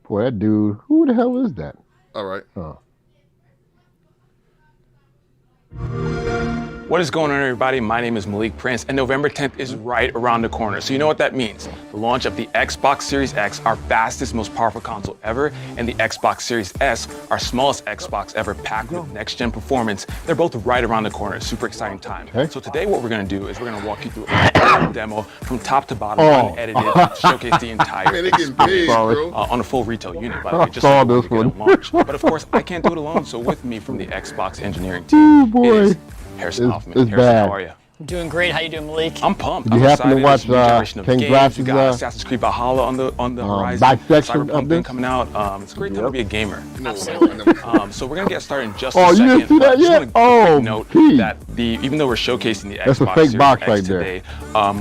Boy, that dude, who the hell is that? All right. What is going on, everybody? My name is Malik Prince, and November 10th is right around the corner. So you know what that means. The launch of the Xbox Series X, our fastest, most powerful console ever, and the Xbox Series S, our smallest Xbox ever, packed with next-gen performance. They're both right around the corner. Super exciting time. Okay. So today what we're going to do is we're going to walk you through a demo from top to bottom, unedited, to showcase the entire experience on a full retail unit, by the way, just so we can launch. But of course, I can't do it alone, so with me from the Xbox engineering team is Harrison Hoffman. Harrison, how are you? I'm doing great. How you doing, Malik? I'm pumped. Did you happen to watch King Glasses? You got Assassin's Creed Valhalla on the horizon. Cyberpunk thing coming out. It's a great time to be a gamer. Absolutely. So we're gonna get started in just a second. You didn't see that yet? Note that even though we're showcasing the Xbox Series X today,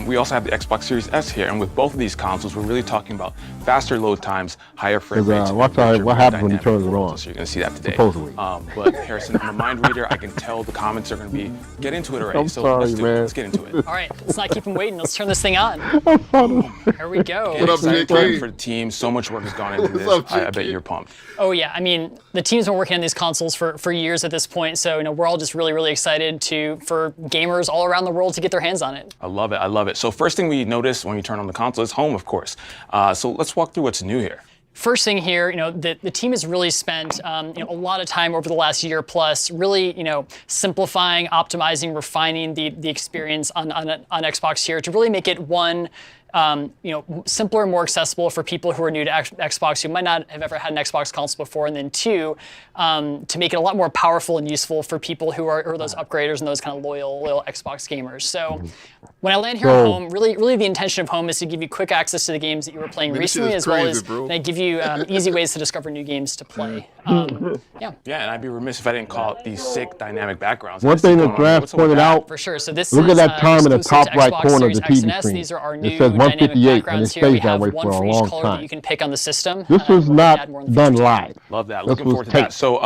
we also have the Xbox Series S here, and with both of these consoles, we're really talking about faster load times, higher frame rates. What happens when you turn it on? So you're gonna see that today. Supposedly. But Harrison, I'm a mind reader. I can tell the comments are gonna be get into it already. I'm sorry, man. Let's get into it. All right, let's not keep him waiting. Let's turn this thing on. Here we go. What up, JK? For the team, so much work has gone into this. I bet you're pumped. Oh yeah, I mean, the team's been working on these consoles for years at this point, so we're all just really excited for gamers all around the world to get their hands on it. I love it. I love it. So first thing we notice when we turn on the console is home, of course. So let's walk through what's new here. First thing here, the team has really spent a lot of time over the last year plus, really simplifying, optimizing, refining the experience on Xbox here to really make it one. Simpler, more accessible for people who are new to Xbox who might not have ever had an Xbox console before, and then two, to make it a lot more powerful and useful for people who are those upgraders and those kind of loyal Xbox gamers. So when I land here at home, really the intention of home is to give you quick access to the games that you were playing recently, as well as give you easy ways to discover new games to play. Yeah, and I'd be remiss if I didn't call it these sick dynamic backgrounds. One thing that Grass pointed out, for sure. So this look at that time in the top right corner of the TV screen. These are our new it says 158, and it stays that way for a long color time. That you can pick on the system. This was not done live. Love that. Looking forward to that. So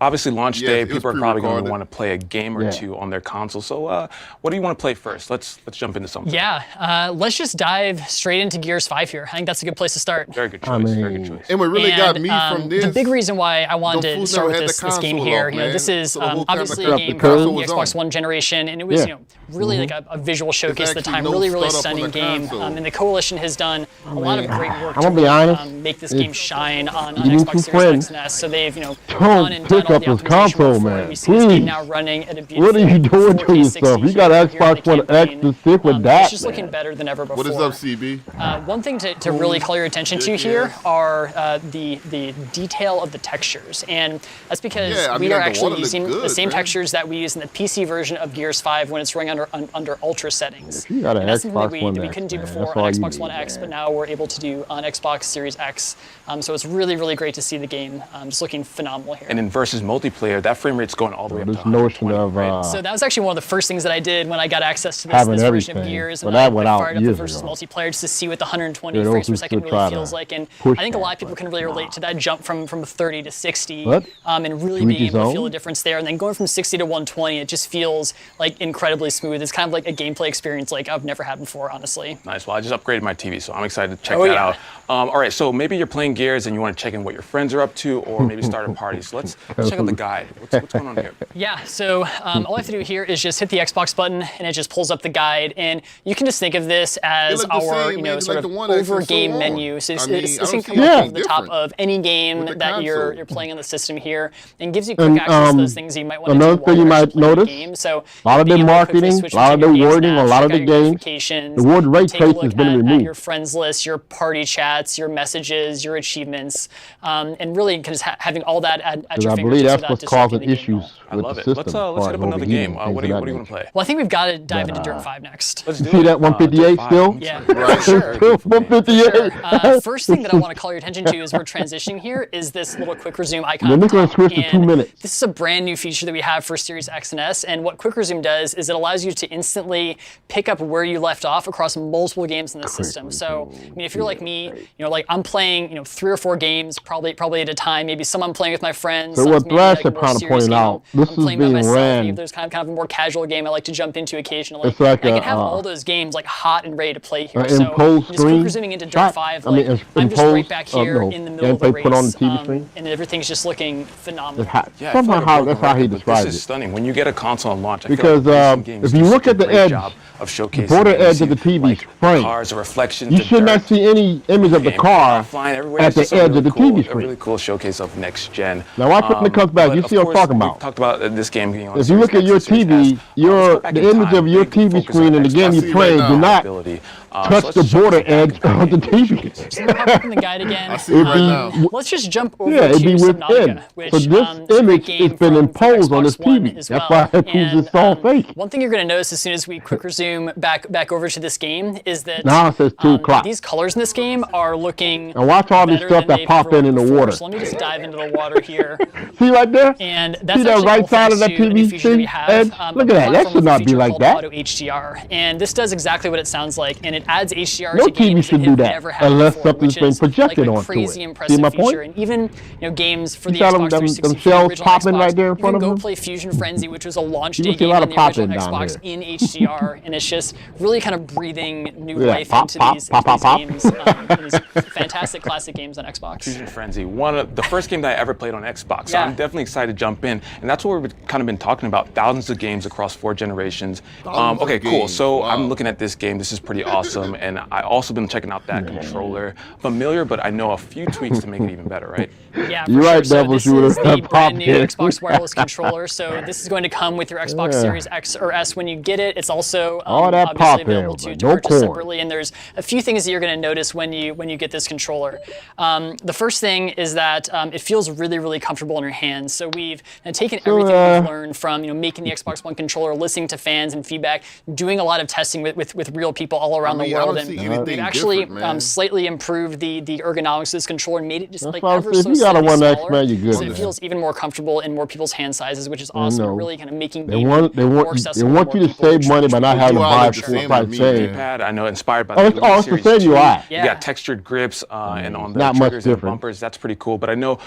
obviously launch day, people are probably going to want to play a game or two on their console. So what do you want to play first? Let's jump into something. Yeah, let's just dive straight into Gears 5 here. I think that's a good place to start. Very good choice. Very good choice. And what really got me from this, the big reason why I wanted to start with this game here, this is obviously a game from the Xbox One generation, and it was really like a visual showcase at the time. Really stunning game. And the Coalition has done a lot of great work to make this game shine on Xbox Series X and S. So they've gone and done all the optimization for it. We see this game now running at a beautiful What are you doing to yourself? You got Xbox One X to stick with that. It's just looking better than ever before. What is up, CB? One thing to really call your attention to here are the detail of the textures, and that's because we are actually using the same textures that we use in the PC version of Gears 5 when it's running under Ultra settings. You got an that's Xbox something One we X, couldn't do man. before on Xbox One X, but now we're able to do on Xbox Series X. So it's really great to see the game just looking phenomenal here. And in versus multiplayer, that frame rate's going all the way up to 120, notion of right? So that was actually one of the first things that I did when I got access to this version of Gears, and I fired up the versus multiplayer just to see what the 120 frames per second really feels like. And I think a lot of people can really relate to that jump from 30 to 60, and really being able to feel the difference there. And then going from 60 to 120, it just feels like incredibly smooth. It's kind of like a gameplay experience like I've never had before, honestly. Nice. Well, I just upgraded my TV, so I'm excited to check that out. All right, so maybe you're playing Gears and you want to check in what your friends are up to, or maybe start a party. So let's check out the guide. What's going on here? Yeah, so all I have to do here is just hit the Xbox button, and it just pulls up the guide. And you can just think of this as our sort of over game menu. So this can come up to the top of any game that you're playing on the system here, and gives you quick access to those things you might want to do. Another thing you might notice, so a lot of the marketing, a lot of the wording, a lot of the games, the word ray trace has been removed. Your friends list, your party chats, your messages, your achievements, and really just having all that at your fingertips. I believe that's what's causing issues with the system. Let's hit up another game. What do you want to play? Well, I think we've got to dive into Dirt 5 next. Let's do see that 158 still? Yeah, right, sure. 158. First thing that I want to call your attention to as we're transitioning here is this little quick resume icon. Then we're going to switch to 2 minutes. This is a brand new feature that we have for Series X and S, and what Quick Resume does is it allows you to instantly pick up where you left off across multiple games in the system. So, I mean, if you're like me, like I'm playing, 3 or 4 games probably at a time. Maybe some I'm playing with my friends. So what Thrash like is kind of pointing out, this is being ran. If there's kind of a more casual game I like to jump into occasionally. It's like I can have all those games like hot and ready to play here. So imposed just screen resuming into Dirt 5, like, I'm just right back here in the middle of the race, put on the TV screen. and everything's just looking phenomenal. Yeah, Somehow that's how he describes This is it. stunning. When you get a console on launch, I Because feel like recent games if you do look such at the a great edge, job of showcasing border things. edge of the TV like frame, cars, a reflection. you to should not dirt. see any image of the car Flying everywhere. at It's the just a edge really of the cool, TV A screen. really cool showcase of next gen. Now watch when it comes back. but You of see what I'm course, talking we about. talked about this game being on If you Series look at X your and Series TV, S. Let's go back the in image time. of your Big TV focus screen on and the game Xbox you see play right now. do not ability. touch So the let's jump border back edge in. of the TV. So pop up in the guide again. I see it right now. Let's just jump over Yeah, it'd to be within. Subnautica, which So this is a great image game has been from imposed on this Xbox One TV. as That's well. why it proves it's all fake. One thing you're going to notice as soon as we quick resume back over to this game is that Now it says 2 o'clock. these colors in this game are looking And watch all this better stuff than that they've pop ever in the looked before. water. So let me just dive into the water here. See right there? And that's See that actually right all side of thanks that to a new TV feature that we thing, have, Ed? a Look at that. That platform should with a not be feature like called that. Auto HDR. And this does exactly what it sounds like, and it adds HDR No to TV games should that do have that never had unless before, something's which been is projected like a onto crazy it. impressive See my feature. point? And even games for the saw Xbox them 360 shells for the original popping Xbox, right there in you front can of go them. play Fusion Frenzy, which was a launch You day can see a game lot on of the original popping down Xbox here. in HDR, and it's just really kind of breathing new Yeah, life pop, into pop, these, pop, into pop, these pop. games. These fantastic classic games on Xbox. Fusion Frenzy, one of the first game that I ever played on Xbox. So Yeah. I'm definitely excited to jump in, and that's what we've kind of been talking about. Thousands of games across 4 generations. Thousands of Okay, cool. games. So Wow. I'm looking at this game. This is pretty awesome, and I also been checking out that controller. Familiar, but I know a few tweaks to make it even better, right? Yeah, for You're sure. right, So Devils, this you is would've the had brand new pop here. Xbox wireless controller. So this is going to come with your Xbox Yeah. Series X or S when you get it. It's also All that obviously pop available there, to but no purchase corn. separately. And there's a few things that you're going to notice when you get this controller. The first thing is that it feels really, really comfortable in your hands. So we've taken everything we've learned from making the Xbox One controller, listening to fans and feedback, doing a lot of testing with real people all around I the mean, I world, don't see and anything we've actually different, man. slightly improved the ergonomics of this controller and made it just That's like why I ever said, so if you got a slightly 1X, smaller, man, you're good, so it man. feels even more comfortable in more people's hand sizes, which is awesome. know. Really kind of making They gaming want more accessible to you more to people, save which- money by not having to UI buy a look the same full-price to me, chain. man. Pad, I know, inspired by Oh, it's Elite the Series same 2. UI. You Yeah. got textured grips and on the Not much triggers and different. bumpers. That's pretty cool. But I know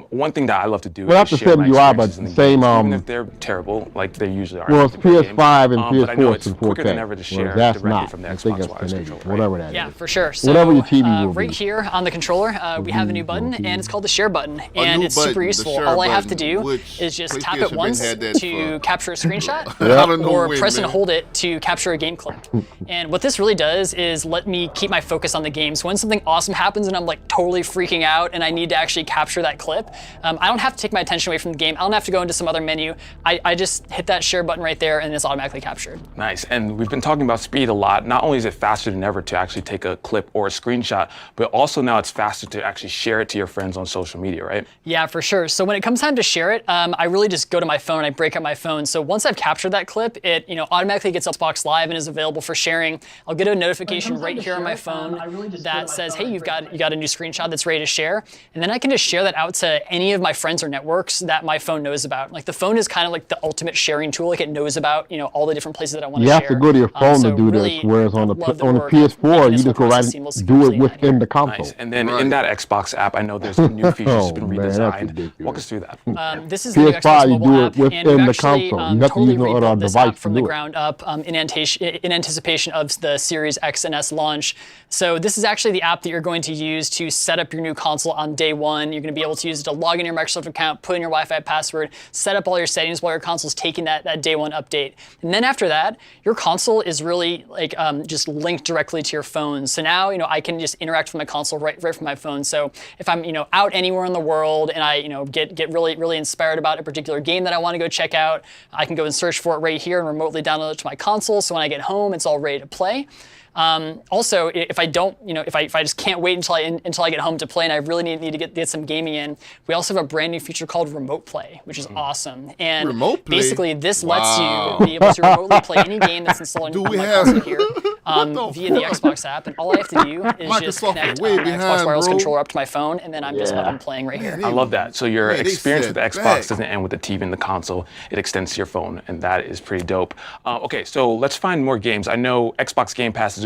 one thing that I love to do Well, not is the share same my UI, but experiences in the same, games, even if they're terrible, like they usually are. Well, it's in good PS5 and games. But I know PS4 it's in quicker 4K. than ever to share Whereas that's directly not. from the I think Xbox that's wireless 1080, controller. whatever that is. Yeah, for sure. So Whatever your TV will right be. here on the controller, we have a new button, and it's called the Share button, and new it's super button, the useful. Share All I have to button, do which is just tap PlayStation it been once had that to for- capture a screenshot, I don't know or when, press and man. hold it to capture a game clip. And what this really does is let me keep my focus on the game. So when something awesome happens and I'm like totally freaking out and I need to actually capture that clip, I don't have to take my attention away from the game. I don't have to go into some other menu. I just hit that share button right there and it's automatically captured. Nice. And we've been talking about speed a lot. Not only is it faster than ever to actually take a clip or a screenshot, but also now it's faster to actually share it to your friends on social media, right? Yeah, for sure. So when it comes time to share it, I really just go to my phone, I break up my phone. So once I've captured that clip, it automatically gets Xbox Live and is available for sharing. I'll get a notification right here on my phone that says, hey, you got a new screenshot that's ready to share. And then I can just share that out to any of my friends or networks that my phone knows about. Like the phone is kind of like the ultimate sharing tool. Like it knows about, all the different places that I want to You share. have to go to your phone So to do really this, whereas on the love that on the we're PS4, making you this just whole go right process and seamlessly do it complete. within the console. Nice. And then Right. in that Xbox app, I know there's some new features that's been Oh, man, that's redesigned. ridiculous. Walk us through that. This is the new PS5, Xbox you mobile do it app, within and we've the actually console. You have to totally use no other rebuilt this device app to from the do it. ground up in anticipation of the Series X and S launch. So this is actually the app that you're going to use to set up your new console on day one. You're going to be able to use it to log in your Microsoft account, put in your Wi-Fi password, set up all your settings while your console's taking that day one update. And then after that, your console is really like just linked directly to your phone. So now I can just interact with my console right from my phone. So if I'm out anywhere in the world and I get really inspired about a particular game that I want to go check out, I can go and search for it right here and remotely download it to my console. So when I get home, it's all ready to play. Also, if I don't, if I just can't wait until I get home to play and I really need to get some gaming in, we also have a brand new feature called Remote Play, which is awesome. And Remote Play? basically, this Wow. lets you be able to remotely play any game that's installed Do on we my have- console here the via the Xbox app. And all I have to do is just Microsoft connect way my Xbox behind, wireless bro. controller up to my phone, and then I'm just up and playing right here. I love that. So your Man, they experience set with the Xbox back. doesn't end with the TV and the console. It extends to your phone, and that is pretty dope. Okay, so let's find more games. I know Xbox Game Pass is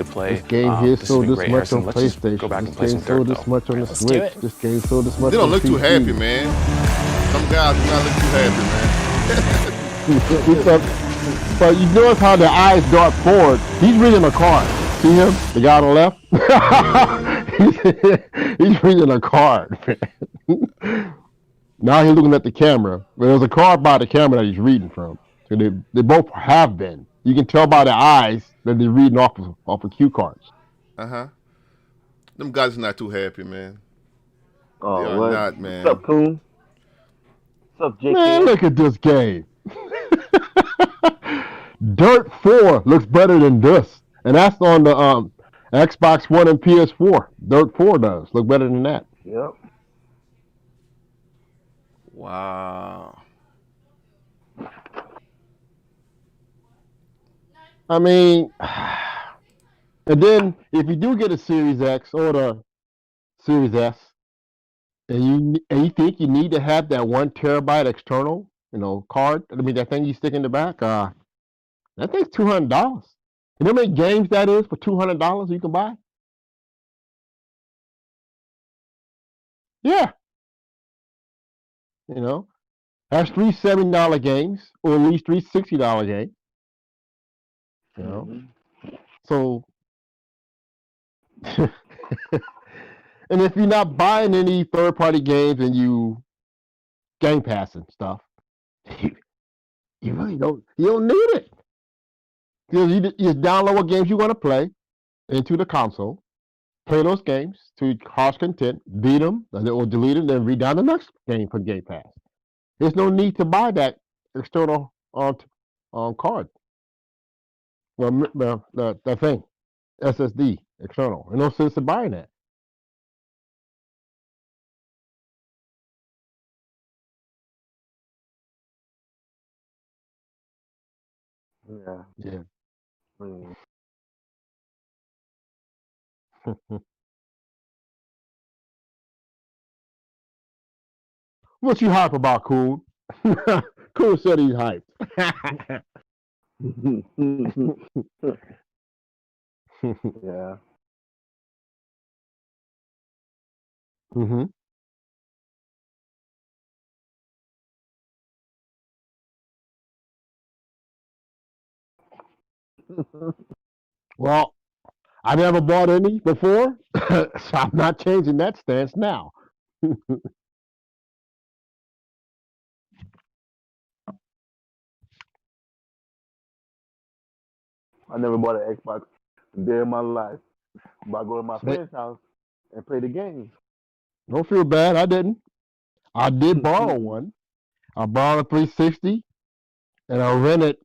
to play. This game here This has sold been this great, much Harrison. on Let's just PlayStation. go back and This play game some sold dirt, this though. much on the Let's do Switch. it. This game sold this much They don't on look too PC. happy, man. Some guys do not look too happy, man. But you notice how their eyes dart forward. He's reading a card. See him? The guy on the left? he's reading a card, man. Now he's looking at the camera. There's a card by the camera that he's reading from. So they both have been. You can tell by their eyes that they're reading off of cue cards. Uh-huh. Them guys are not too happy, man. Oh, They are what? not, man. What's up, Coon? What's up, JK? Man, look at this game. Dirt 4 looks better than this. And that's on the Xbox One and PS4. Dirt 4 does look better than that. Yep. Wow. I mean, and then if you do get a Series X or the Series S, and you think you need to have that 1 terabyte external, card. I mean, that thing you stick in the back. That thing's $200. You know how many games that is for $200 you can buy? Yeah. That's 3 $70 games, or at least 3 $60 games. So, and if you're not buying any third-party games and you Game Pass and stuff, you really don't. You don't need it. You just download what games you want to play into the console, play those games to your heart's content, beat them, or delete them, then read down the next game for Game Pass. There's no need to buy that external card. Well, that thing, SSD external. There's no sense in buying that. Yeah. Yeah. Mm. What you hype about, Cool? Cool said he's hyped. Yeah. Mm-hmm. Well, I never bought any before, so I'm not changing that stance now. I never bought an Xbox a day in my life. But I go to my friend's house and play the games. Don't feel bad. I didn't. I did borrow one. I borrowed a 360, and I rented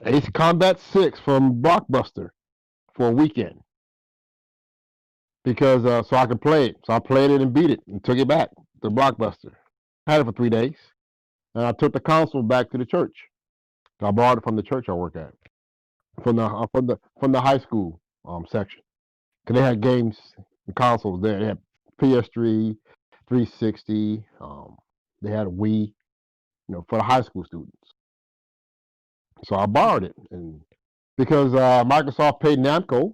Ace Combat 6 from Blockbuster for a weekend because so I could play it. So I played it and beat it and took it back to Blockbuster. I had it for 3 days, and I took the console back to the church. So I borrowed it from the church I work at, from the high school section, because they had games and consoles there. They had PS3, 360. They had a Wii, for the high school students. So I borrowed it, and because Microsoft paid Namco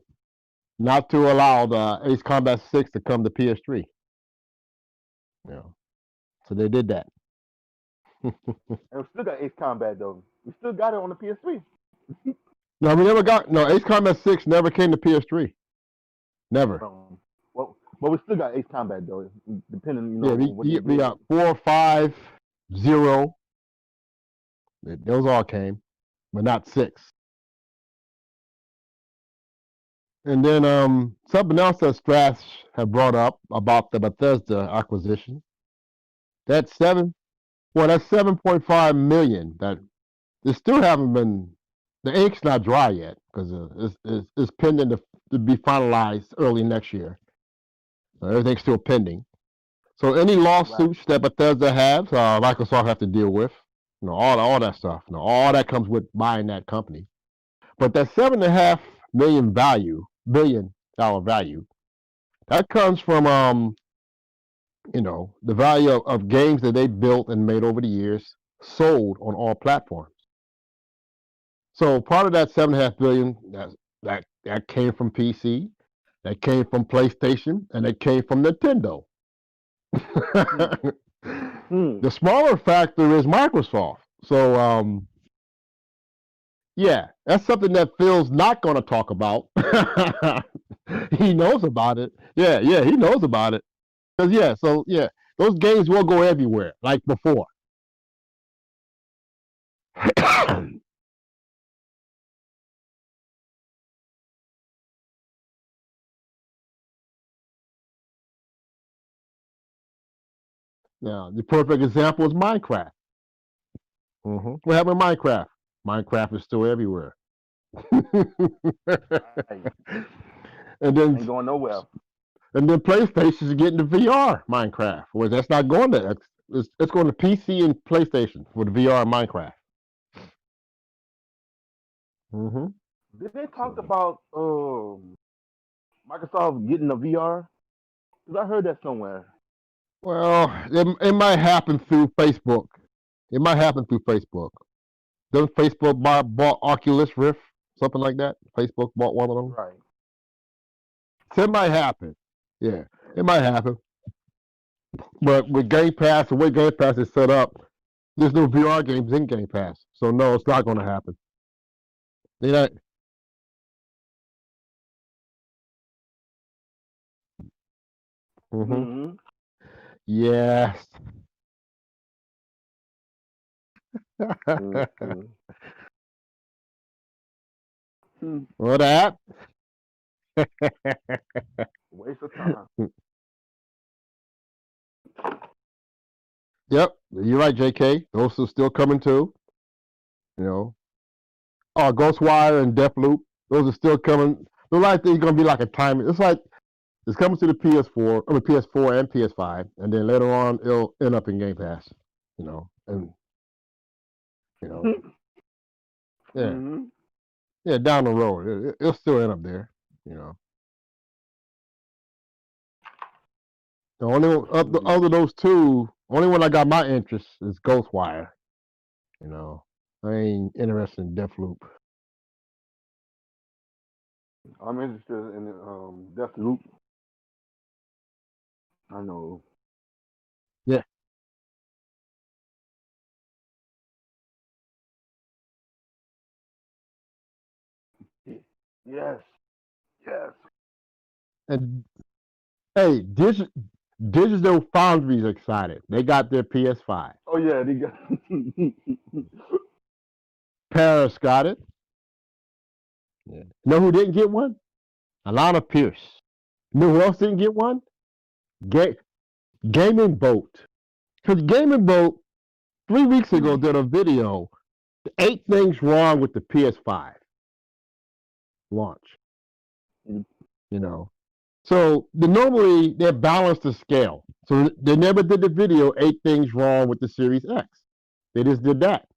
not to allow the Ace Combat 6 to come to PS3. So they did that. And we still got Ace Combat though. We still got it on the PS3. No, we never got Ace Combat 6 never came to PS3. Never. Well, we still got Ace Combat though. Depending, Yeah, we got 4, 5, 0. Those all came, but not 6. And then something else that Straths have brought up about the Bethesda acquisition. That's 7.5 million. That they still haven't been. The ink's not dry yet because it's pending to be finalized early next year. So everything's still pending. So any lawsuits that Bethesda has, Microsoft have to deal with. All that stuff. All that comes with buying that company. But that $7.5 billion value, that comes from the value of games that they built and made over the years, sold on all platforms. So part of that $7.5 billion that came from PC, that came from PlayStation, and it came from Nintendo. The smaller factor is Microsoft. So Yeah, that's something that Phil's not going to talk about. He knows about it. Yeah, he knows about it. Cause those games will go everywhere like before. Now, the perfect example is Minecraft. What happened to Minecraft? Minecraft is still everywhere. Right. and then Ain't going nowhere. PlayStation's getting the VR Minecraft. Well, that's not going to it's going to PC and PlayStation for the VR Minecraft. Did they talk about Microsoft getting a VR? Because I heard that somewhere. Well, it might happen through Facebook. It might happen through Facebook. Doesn't Facebook bought Oculus Rift, something like that? Facebook bought one of them. Right. So it might happen. Yeah, it might happen. But with Game Pass, the way Game Pass is set up, there's no VR games in Game Pass. So no, it's not going to happen. They not. Mm-hmm. Yes. Mm-hmm. What that? Waste of time. Yep, you're right, JK. Those are still coming too. You know, Ghostwire and Deathloop. Those are still coming. They're like they're gonna be like a time. It's like it's coming to the PS4, PS4 and PS5, and then later on it'll end up in Game Pass. You know, and yeah, Mm-hmm. yeah, down the road it'll still end up there. You know, the only other those two, only one I got my interest is Ghostwire. You know, I ain't interested in Deathloop. I'm interested in Deathloop. I know. Yeah. Yes. Yes. And hey, Digital Foundry's excited. They got their PS5. Oh yeah, they got. Paris got it. Yeah. Know who didn't get one? Alana Pierce. Know who else didn't get one? Gaming Boat. Because Gaming Boat 3 weeks ago did a video, 8 things wrong with the PS5 launch. You know. So normally they balance the scale. So they never did the video 8 things wrong with the Series X. They just did that.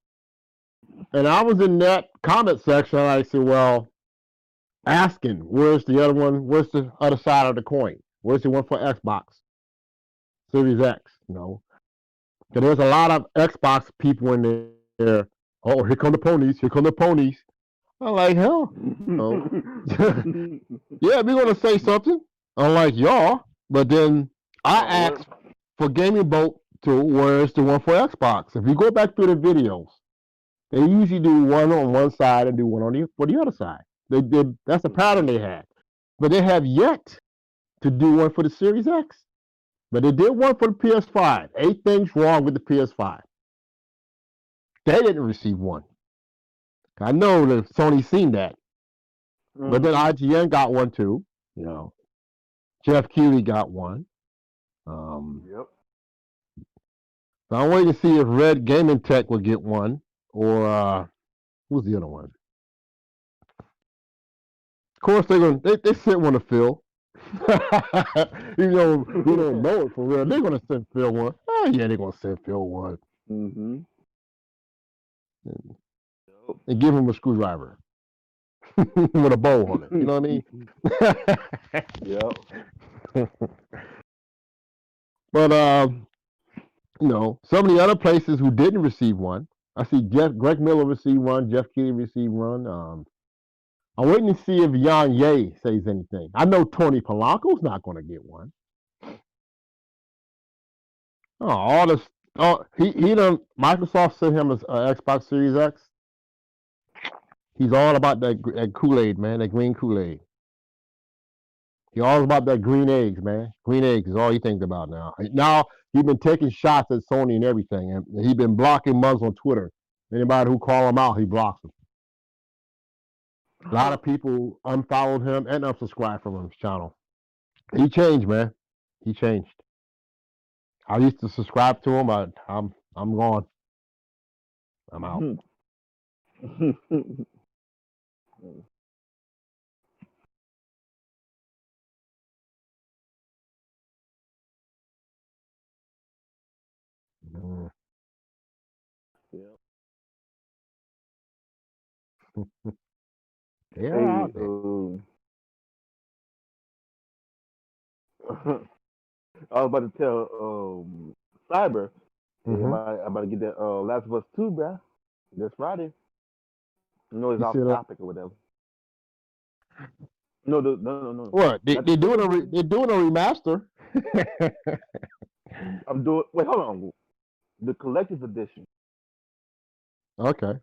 And I was in that comment section. And I said, well, asking, where's the other one? Where's the other side of the coin? Where's the one for Xbox Series X? You know, because there's a lot of Xbox people in there. Oh, here come the ponies. Here come the ponies. I'm like, hell, no. Yeah, we're gonna say something. Unlike y'all, but then I asked for Gaming Boat to where's the one for Xbox. If you go back through the videos, they usually do one on one side and do one on for the other side. They did. That's the pattern they had, but they have yet to do one for the Series X. But they did one for the PS5. 8 things wrong with the PS5. They didn't receive one. I know that Sony's seen that, but then IGN got one too. You know, Jeff Keighley got one. Yep. So I'm waiting to see if Red Gaming Tech will get one, or who's the other one? Of course, they sent one to Phil. Even though we don't know it for real, they're gonna send Phil one. Oh yeah, they're gonna send Phil one. Mm-hmm. And give him a screwdriver with a bow on it. You know what I mean? Yep. But you know, some of the other places who didn't receive one, I see Greg Miller received one, Jeff Keighley received one. I'm waiting to see if Jan Ye says anything. I know Tony Polanco's not going to get one. Oh, all this. Oh, he done. Microsoft sent him an Xbox Series X. He's all about that Kool-Aid, man, that green Kool-Aid. He's all about that green eggs, man. Green eggs is all he thinks about now. Now he's been taking shots at Sony and everything, and he's been blocking mugs on Twitter. Anybody who call him out, he blocks them. A lot of people unfollowed him and unsubscribed from his channel. He changed, man. He changed. I used to subscribe to him, but I'm gone. I'm out. Mm. Yeah. They're Hey, out there. I was about to tell Cyber, hey, Mhm. I'm about to get that Last of Us 2, bruh. This Friday. I know it's You off see that? topic or whatever. No. What? They're Not the doing sequel. they're doing a remaster. I'm doing. Wait, hold on. The collector's edition Okay.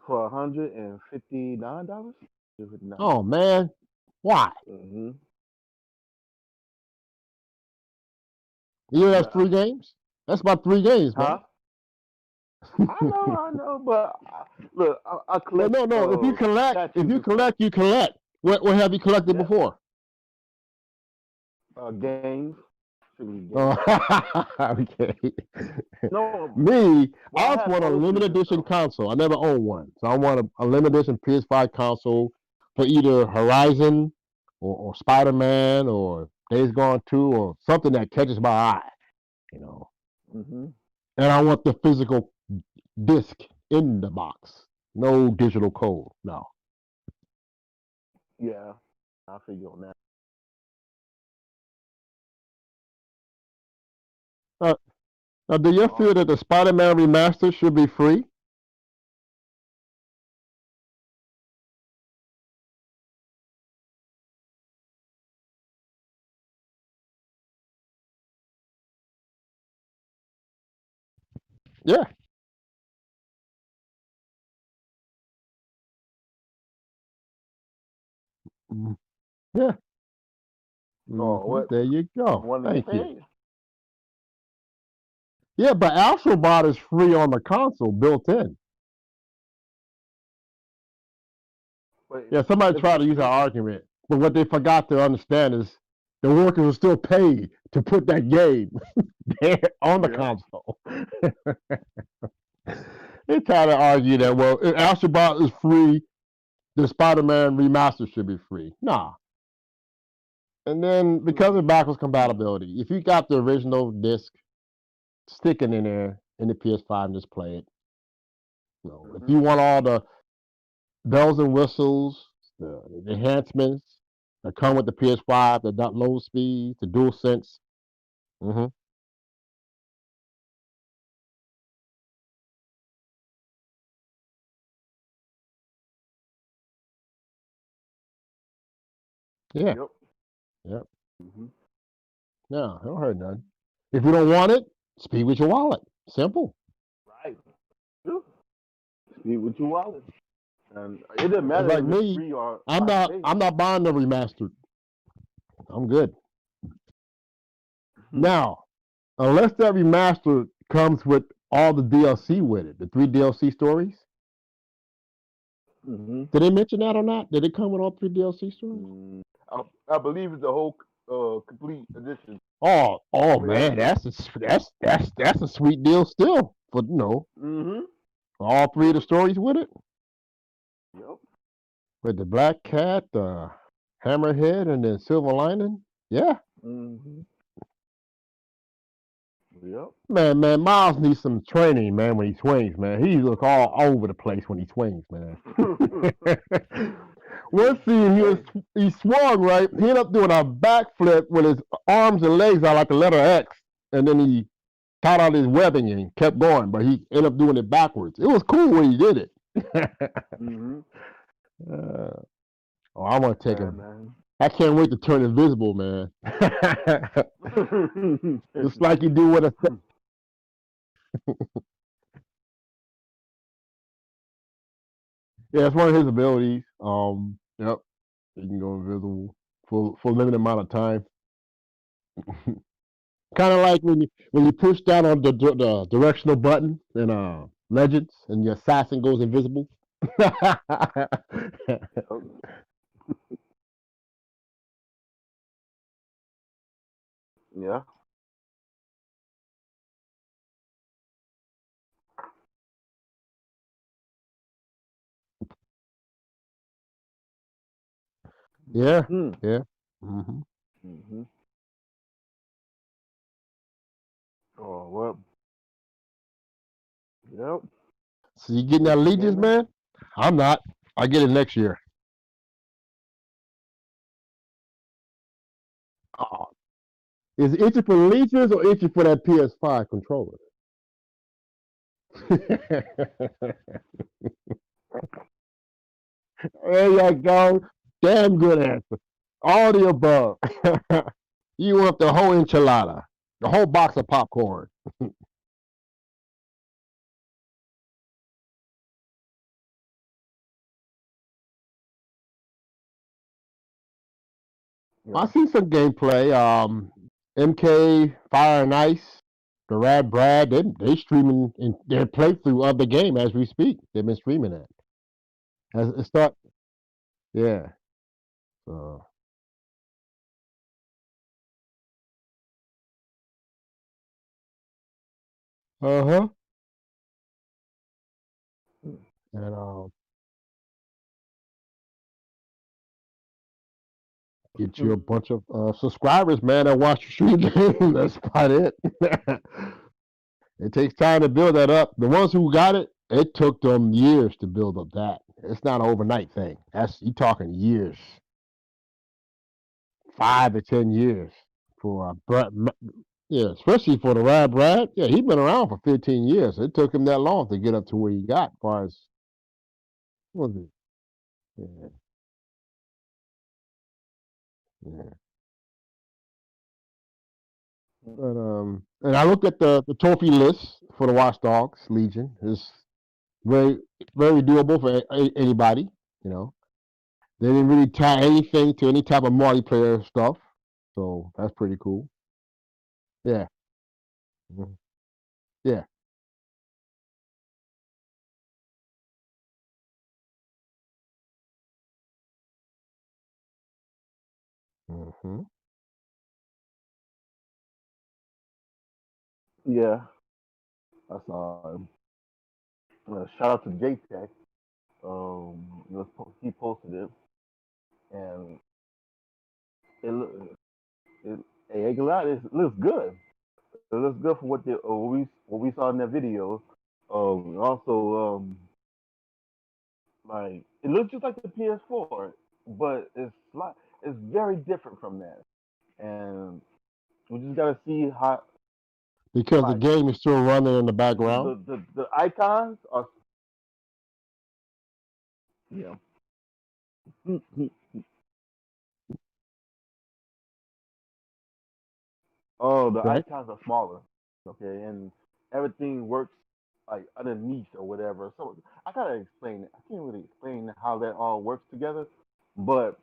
for $159. $159. Oh man, why? Mm-hmm. You know that's Yeah. 3 games. That's about 3 games, man. Huh? I know, but look, I No, collect. no. If you collect, statues and stuff. you collect. What have you collected Yeah. before? Games. Strictly games. Oh, okay. No, Me, well, I I just have want a all limited seasons, edition though. console. I never owned one, so I want a limited edition PS5 console for either Horizon or Spider Man or Days Gone 2 or something that catches my eye. You know, Mm-hmm. and I want the physical disc in the box, no digital code. No. Yeah, I figure on that. Now, do you feel that the Spider Man remaster should be free? Yeah. Mhm. Yeah. Oh, what? There you go. Want to get Thank you. paid? Yeah, but Astrobot is free on the console built in. But Yeah, somebody if tried to you- use that argument, but what they forgot to understand is the workers are still paid to put that game there on the Yeah. console. They try to argue that, well, if Astrobot is free, the Spider-Man remaster should be free. Nah. And then because of backwards compatibility, if you got the original disc, stick it in there in the PS5 and just play it. You know, if you want all the bells and whistles, the enhancements that come with the PS5, the low speed, the DualSense. Mm-hmm. Yeah. Yep. Yep. Mm-hmm. No, I don't hurt none. If you don't want it, speed with your wallet. Simple. Right. True. See what you want. And it doesn't matter Like if me, it's free or I'm not buying the remastered. I'm good. Now, unless that remaster comes with all the DLC with it, the 3 DLC stories. Mm-hmm. Did they mention that or not? Did it come with all 3 DLC stories? I believe it's the whole complete edition. Oh man, Yeah. that's a sweet deal still for Mm-hmm. all 3 of the stories with it. Yep. With the Black Cat, the Hammerhead, and then Silver Lining. Yeah. Mm-hmm. Yep. Man, Miles needs some training, man, when he swings, man. He look all over the place when he swings, man. One scene, he swung, right? He ended up doing a backflip with his arms and legs out like the letter X, and then he tied out his webbing and kept going, but he ended up doing it backwards. It was cool when he did it. Mm-hmm. I want to take him. Man. I can't wait to turn invisible, man. Just like you do with a. Yeah, it's one of his abilities. Yep, he can go invisible for a limited amount of time. Kind of like when you push down on the directional button in Legends, and your assassin goes invisible. Yep. Yeah. Yeah, Hmm. yeah. Hmm. Mm-hmm. Oh well. Yep. So you getting that Next Allegiance, gamer. man? I'm not. I get it next year. Oh, is it itchy for Allegiance or itchy for that PS5 controller? There you go. Damn good answer. All the above. You want the whole enchilada, the whole box of popcorn. I Yeah. see some gameplay. MK Fire and Ice, the Rad Brad, they streaming in their playthrough of the game as we speak. They've been streaming it. As it start, yeah. So, uh-huh. And get you a bunch of subscribers, man, that watch your stream game. That's about it. It takes time to build that up. The ones who got it, it took them years to build up that. It's not an overnight thing. That's you talking years, 5 to 10 years for Brett. Yeah, especially for the Rad Brad. Yeah, he's been around for 15 years. It took him that long to get up to where he got. As far as what was it? Yeah, yeah. But and I looked at the trophy list for the Watch Dogs Legion. It's very very doable for anybody. You know, they didn't really tie anything to any type of multiplayer stuff, so that's pretty cool. Yeah, mhm, yeah. Hmm. Yeah. I saw him. Shout out to JTech. He posted it, and it look it. Hey, ain't gonna lie, it looks good. It looks good for what we saw in that video. Also, like it looks just like the PS4, but it's very different from that. And we just gotta see how Because the like game is still running in the background. the icons are. Yeah. Oh, the Right. icons are smaller. Okay, and everything works like underneath or whatever. So I gotta explain it. I can't really explain how that all works together, but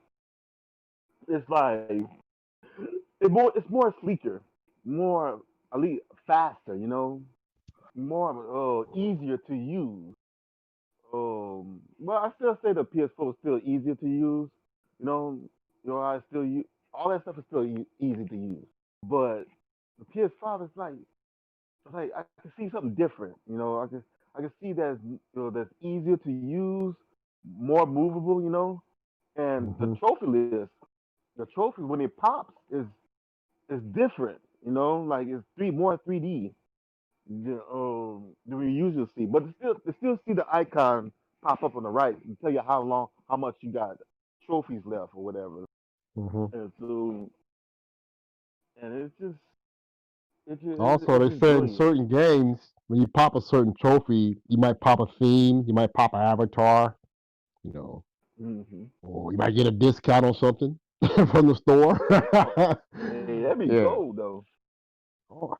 it's like it's more sleeker, more at least faster. More easier to use. Well, I still say the PS4 is still easier to use. You know, I still use all that stuff is still easy to use. But the PS5 is like I can see something different. I can see that's easier to use, more movable. And the Hmm. trophy list, the trophy when it pops is different. Like it's more 3D than we usually see. But still see the icon pop up on the right and tell you how much you got trophies left or whatever. Hmm. And so, and Also, it's they just say in brilliant. certain games, when you pop a certain trophy, you might pop a theme, you might pop an avatar, you know, Hmm. or you might get a discount on something from the Oh, store. hey, that'd be Yeah. cool though. Oh,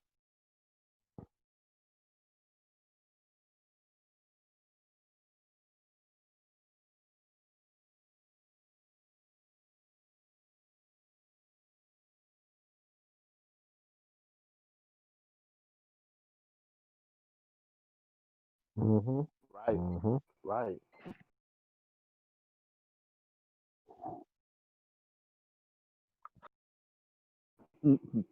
Mm-hmm. Right, Mm-hmm. right. Mhm.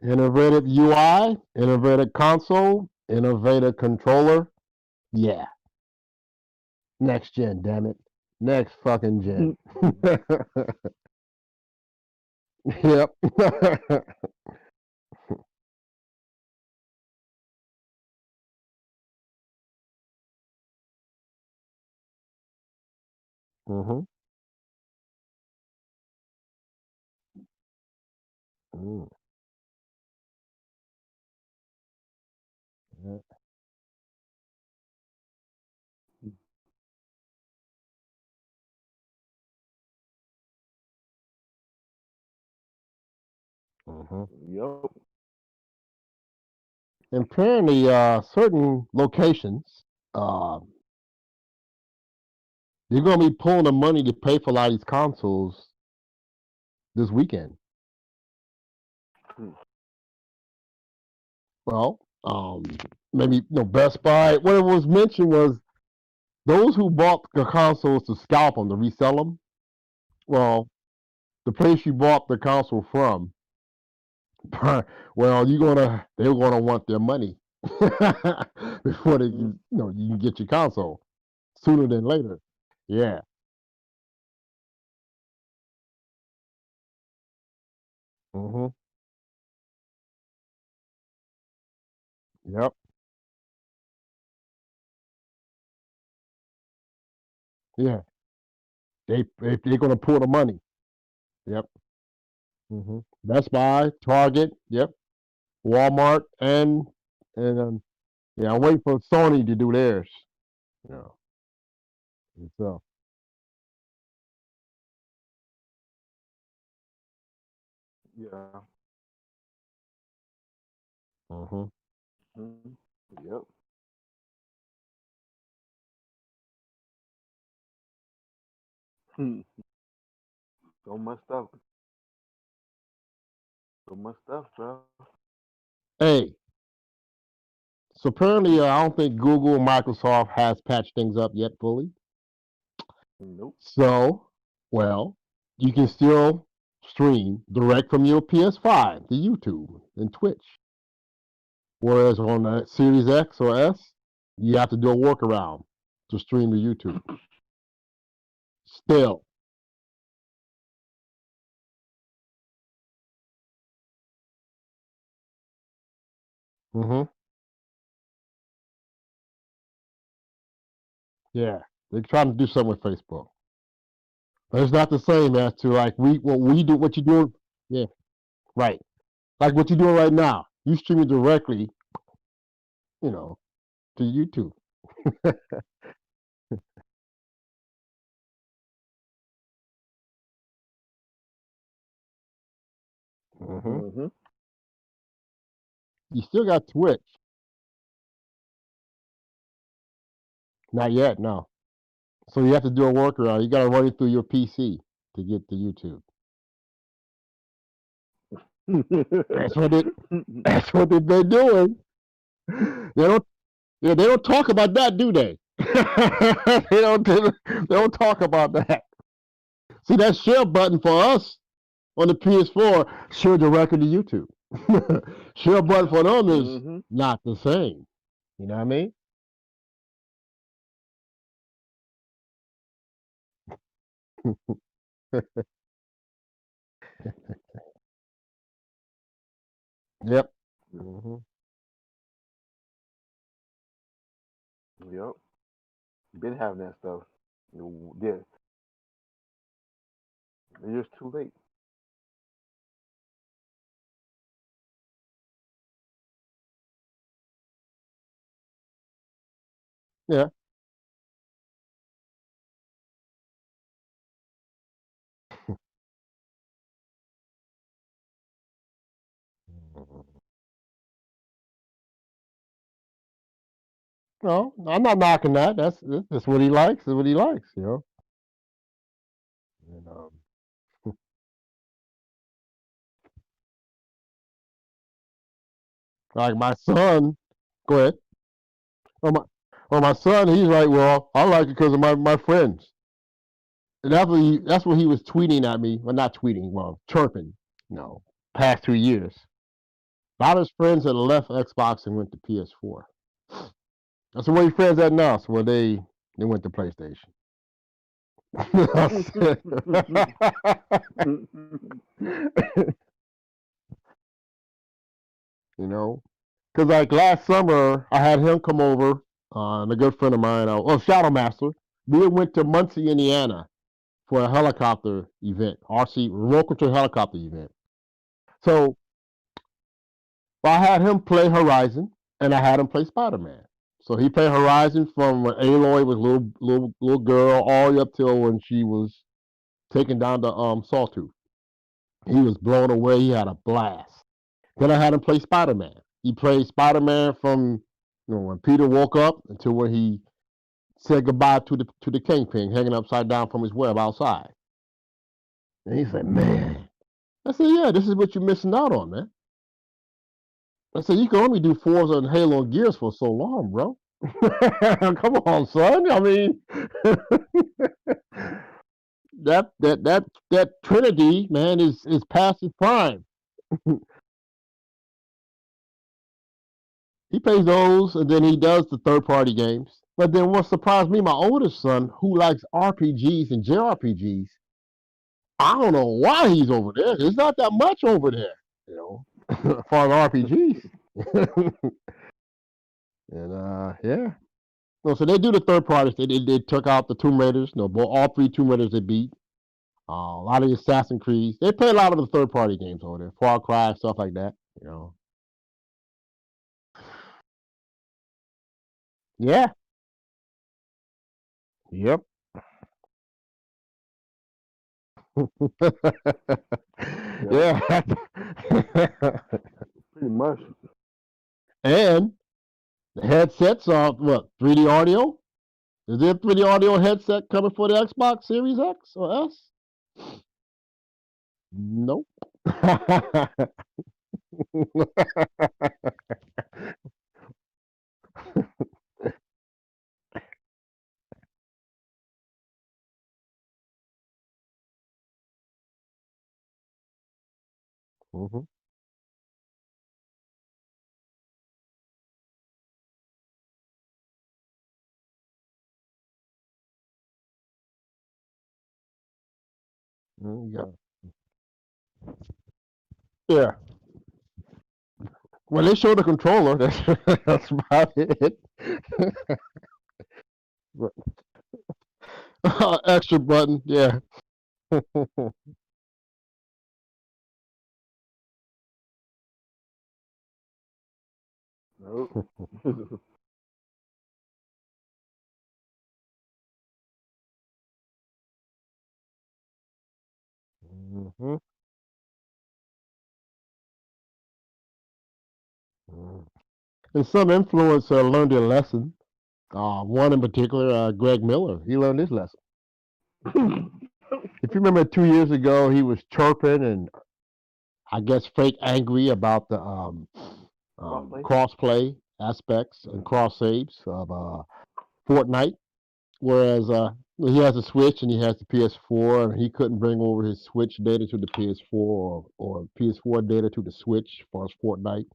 Innovative UI, innovative console, innovative controller. Yeah. Next gen, damn it. Next fucking gen. Yep. Mm-hmm. Mm. Yeah. Mm-hmm. Yup. And apparently, certain locations, uh, they're going to be pulling the money to pay for a lot of these consoles this weekend. Hmm. Well, maybe Best Buy. What it was mentioned was those who bought the consoles to scalp them to resell them. Well, the place you bought the console from, well, they're gonna want their money before they Mhm. you can get your console sooner than later. Yeah. Mm-hmm. Yep. Yeah. They're gonna pull the money. Yep. Mm-hmm. Best Buy, Target. Yep. Walmart and yeah, I'm waiting for Sony to do theirs. Yeah. So. Yeah. Mm-hmm. Mhm. Yep. Hmm. So much stuff. So much stuff, bro. Hey, so apparently, I don't think Google and Microsoft has patched things up yet fully. Nope. So, well, you can still stream direct from your PS5 to YouTube and Twitch. Whereas on the Series X or S, you have to do a workaround to stream to YouTube. Still. Mm-hmm. Yeah. They're trying to do something with Facebook. But it's not the same as to like what you do. Yeah, right. Like what you're doing right now. You stream it directly, you know, to YouTube. Hmm. Mm-hmm. You still got Twitch. Not yet, no. So you have to do a workaround. You got to run it through your PC to get to YouTube. That's what it. That's what they've been doing. They don't. Yeah, they don't talk about that, do they? they don't. They don't talk about that. See that share button for us on the PS4 share directly to YouTube. Share button for them is Mm-hmm. not the same. You know what I mean? Yep. Hmm. Yep. Been having that stuff. Yeah. It's just too late. Yeah. No, I'm not knocking that. That's what he likes. Is what he likes. And, like my son Go ahead. Well, my son, he's like, well, I like it because of my friends. And that's what he was tweeting at me. Well, not tweeting, well, chirping. No, past 2 years. A lot of his friends had left Xbox and went to PS4. I said, where your friends at now? So, well, they went to PlayStation. You know, because like last summer, I had him come over, and a good friend of mine, Shadow Master. We went to Muncie, Indiana, for a helicopter event, RC remote control helicopter event. So I had him play Horizon, and I had him play Spider-Man. So he played Horizon from when Aloy was little girl all the way up till when she was taken down to Sawtooth. He was blown away. He had a blast. Then I had him play Spider-Man. He played Spider-Man from when Peter woke up until when he said goodbye to the Kingpin hanging upside down from his web outside. And he said, "Man," I said, "Yeah, this is what you're missing out on, man." I said, "You can only do Forza and Halo and Gears for so long, bro." Come on, son. I mean, that Trinity, man, is past its prime. He plays those, and then he does the third-party games. But then what surprised me, my oldest son, who likes RPGs and JRPGs, I don't know why he's over there. There's not that much over there, as far as RPGs. And yeah. No, so they do the third parties. They took out the Tomb Raiders. All three Tomb Raiders they beat. A lot of the Assassin's Creed. They play a lot of the third party games over there. Far Cry, stuff like that. Yeah. Yep. Yeah. Pretty much. And the headsets are what? 3D audio? Is there a 3D audio headset coming for the Xbox Series X or S? Nope. Mhm. Yeah. Yeah. Well, they show the controller. That's about it. Extra button. Yeah. Nope. Mhm. And some influencer learned their lesson. One in particular, Greg Miller, he learned his lesson. If you remember 2 years ago, he was chirping and I guess fake angry about the Crossplay. crossplay aspects and cross saves of Fortnite. Whereas he has a Switch and he has the PS4, and he couldn't bring over his Switch data to the PS4 or PS4 data to the Switch as far as Fortnite.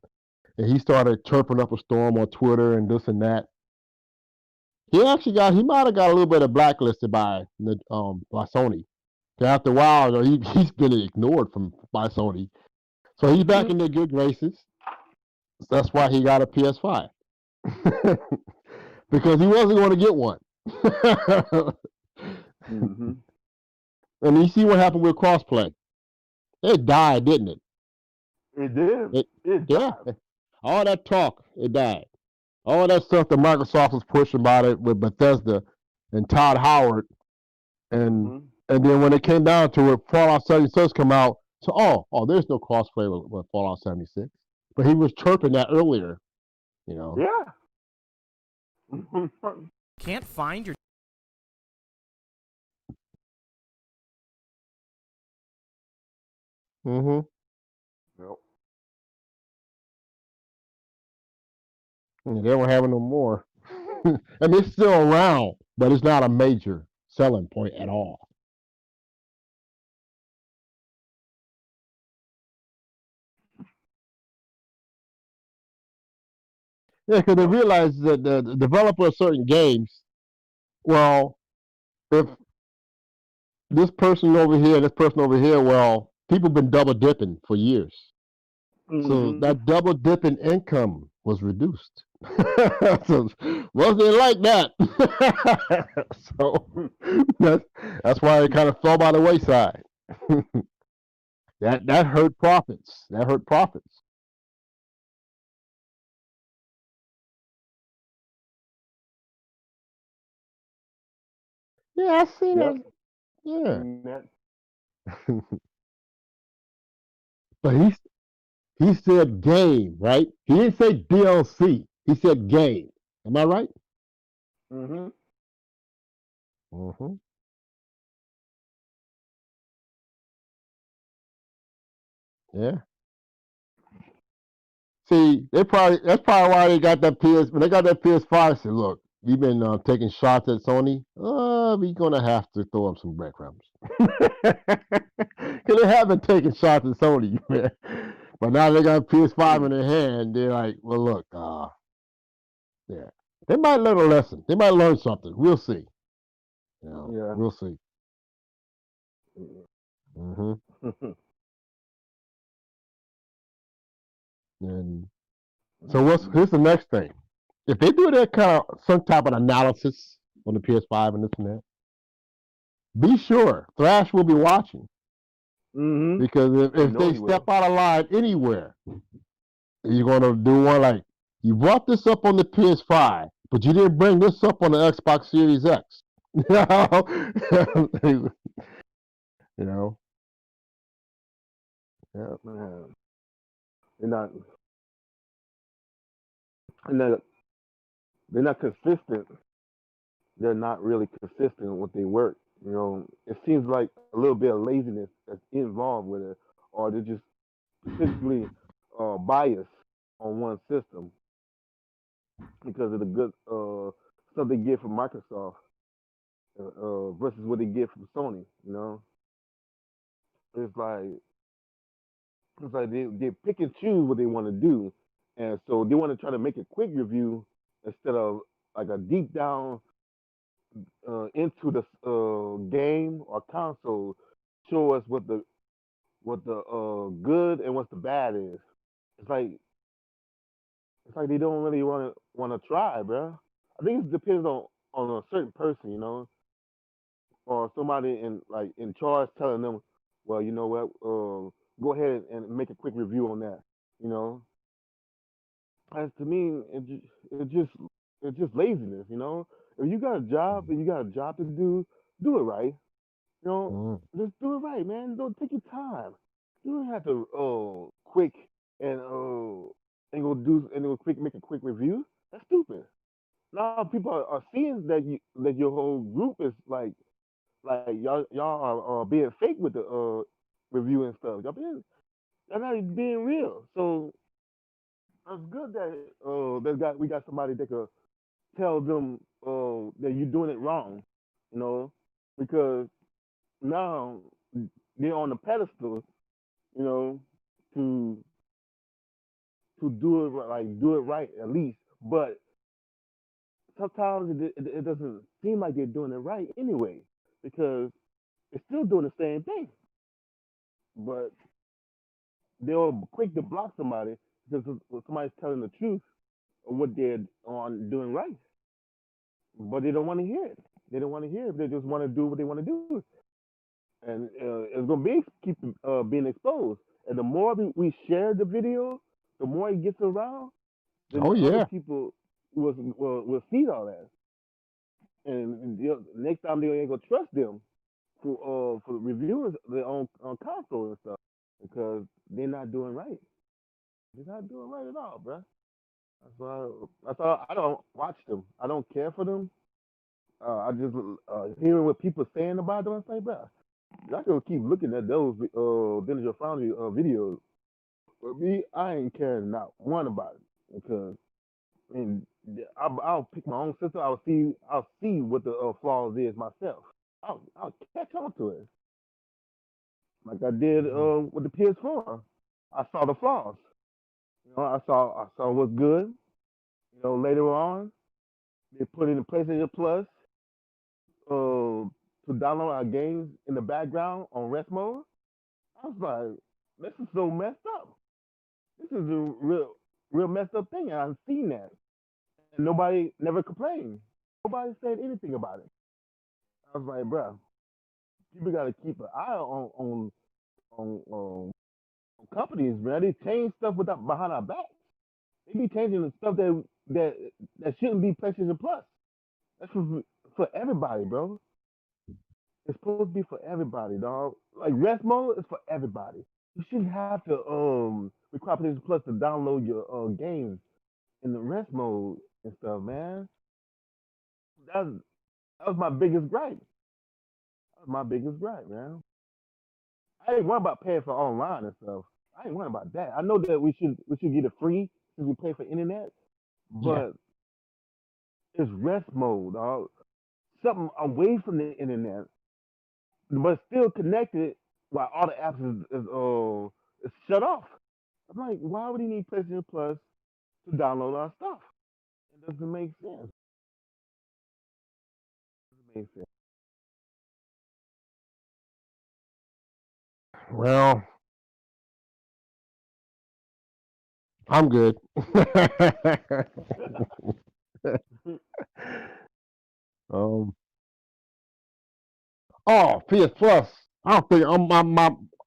And he started chirping up a storm on Twitter and this and that. He might have got a little bit of blacklisted by Sony. After a while, he's been ignored by Sony. So he's back in their good graces. That's why he got a PS5. Because he wasn't going to get one. Mm-hmm. And you see what happened with crossplay. It died, didn't it? It did. Yeah. All that talk, it died. All that stuff that Microsoft was pushing about it with Bethesda and Todd Howard, and Mm-hmm. and then when it came down to it, Fallout 76 come out. So there's no crossplay with Fallout 76. But he was chirping that earlier, Yeah. Can't find your Mm-hmm. Nope. They don't have it no more. I mean, it's still around, but it's not a major selling point at all. Yeah, because they realize that the developer of certain games, well, if this person over here, this person over here, well, people been double dipping for years. So Mm-hmm. that double dipping income was reduced. So wasn't like that. So that's why it kind of fell by the wayside. That hurt profits. That hurt profits. Yeah, I see Yep. that. Yeah, And that, but he said game, right? He didn't say DLC. He said game. Am I right? mm-hmm. Mm-hmm. Yeah. See, that's probably why they got that PS. When they got that PS5, said, "Look, you've been taking shots at Sony. We're gonna have to throw them some breadcrumbs." Because they have been taking shots at Sony, man. But now they got PS5 in their hand. They're like, "Well, look, yeah, they might learn a lesson. They might learn something. We'll see. Yeah. We'll see." Hmm. And so here's the next thing. If they do that kind of some type of analysis on the PS5 and this and that, be sure Thrash will be watching Mm-hmm. because You if know they he step will. out of line anywhere, you're gonna do one like you brought this up on the PS5, but you didn't bring this up on the Xbox Series X. You know, yeah. Man, they're not. And they're not consistent. They're not really consistent with their work. You know, it seems like a little bit of laziness that's involved with it, or they're just specifically biased on one system because of the good stuff they get from Microsoft versus what they get from Sony. You know, it's like they pick and choose what they want to do, and so they want to try to make a quick review instead of like a deep down into the game or console, show us what the good and what the bad is. It's like it's like they don't really want to try, bro. I think it depends on a certain person, you know, or somebody in charge telling them, well, you know what, go ahead and make a quick review on that, you know. As to me, it just it's just laziness, you know. If you got a job and you got a job to do it right. You know, Mm. just do it right, man. Don't take your time. You don't have to quick and go quick make a quick review. That's stupid. Now people are seeing that your whole group is like y'all are being fake with the review and stuff. Y'all not being real. So it's good that we got somebody that could tell them that you're doing it wrong. You know, because now they're on the pedestal, you know, to do it right at least. But sometimes it doesn't seem like they're doing it right anyway, because they're still doing the same thing. But they'll quick to block somebody because somebody's telling the truth of what they're on doing right. But they don't want to hear it. They don't want to hear it. They just want to do what they want to do, and it's gonna keep being exposed. And the more we share the video, the more it gets around, then Oh the other yeah. people will see all that, and next time they ain't gonna trust them for reviewing their own on console and stuff because they're not doing right. They're not doing right at all, bro. That's why I don't watch them. I don't care for them. I just hearing what people saying about them. I say, bro, y'all can keep looking at those Vinegar Foundry videos. For me, I ain't caring not one about it because mean, I'll pick my own system. I'll see what the flaws is myself. I'll catch on to it like I did with the PS4. I saw the flaws. I saw what's good. Later on they put in the PlayStation Plus to download our games in the background on rest mode. I was like, this is so messed up. This is a real messed up thing. And I've seen that. And nobody never complained. Nobody said anything about it. I was like, bruh, people got to keep an eye on companies, man. They change stuff behind our backs. They be changing the stuff that shouldn't be PlayStation Plus. That's for everybody, bro. It's supposed to be for everybody, dog. Like rest mode is for everybody. You shouldn't have to require PlayStation Plus to download your games in the rest mode and stuff, man. That was my biggest gripe. That was my biggest gripe, man. I ain't worried about paying for online and stuff. I ain't worried about that. I know that we should get it free since we pay for internet, but it's rest mode, dog. Something away from the internet, but still connected while all the apps is shut off. I'm like, why would he need PlayStation Plus to download our stuff? It doesn't make sense. It doesn't make sense. Well, I'm good. um. Oh, PS Plus. I don't think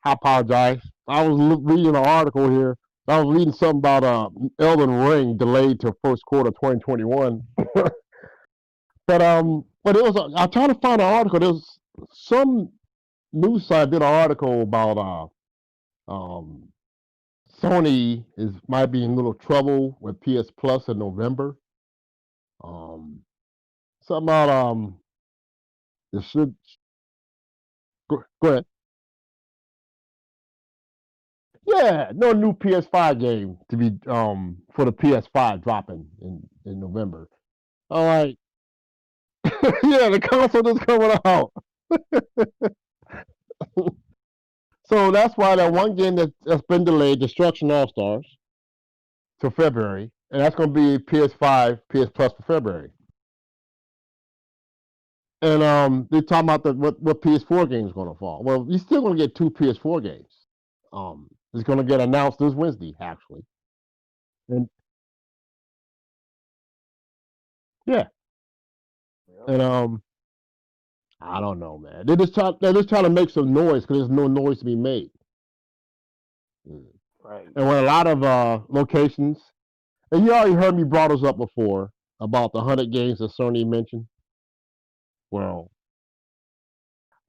I apologize. I was reading an article here. I was reading something about Elden Ring delayed to first quarter 2021. But it was. I'm trying to find an article. There's some news site did an article about Sony might be in little trouble with PS Plus in November. Something about it should go ahead. Yeah, no new PS5 game to be for the PS5 dropping in November. All right. Yeah, the console is coming out. So that's why that one game that's been delayed, Destruction All Stars, to February, and that's going to be PS5, PS Plus for February. And they're talking about what PS4 game is going to fall. Well, you're still going to get two PS4 games. It's going to get announced this Wednesday, actually. And yeah, and I don't know, man. They're just trying to make some noise because there's no noise to be made. Right. And when a lot of locations, and you already heard me brought this up before about the 100 games that Sony mentioned. Well,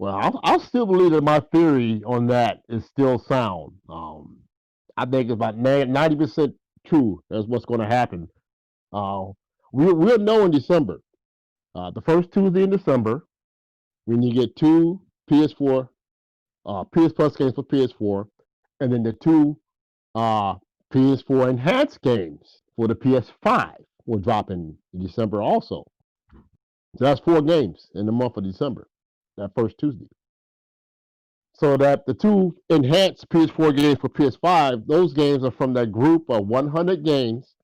I'll still believe that my theory on that is still sound. I think it's about 90% true. That's what's going to happen. We'll know in December. The first Tuesday in December, when you get two PS4, PS Plus games for PS4, and then the two PS4 enhanced games for the PS5 will drop in December also. So that's 4 games in the month of December, that first Tuesday. So that the two enhanced PS4 games for PS5, those games are from that group of 100 games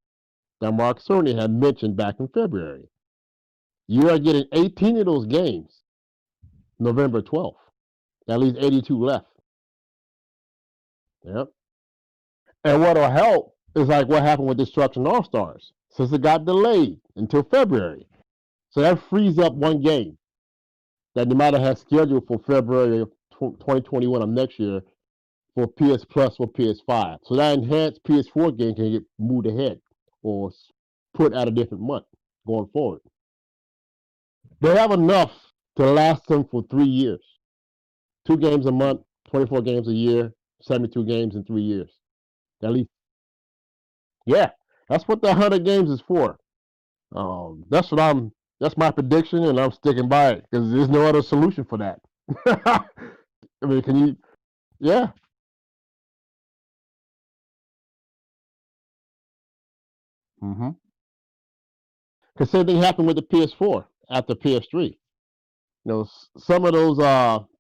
that Mark Cerny had mentioned back in February. You are getting 18 of those games November 12th. That leaves 82 left. Yep. And what'll help is like what happened with Destruction All Stars. Since it got delayed until February. So that frees up one game that they might have had scheduled for February of 2021 of next year for PS Plus or PS5. So that enhanced PS4 game can get moved ahead or put at a different month going forward. They have enough to last them for 3 years. 2 games a month, 24 games a year, 72 games in 3 years. At least. Yeah, that's what the 100 games is for. That's my prediction, and I'm sticking by it because there's no other solution for that. I mean, can you? Yeah. Mm-hmm. Because same thing happened with the PS4 after PS3. Some of those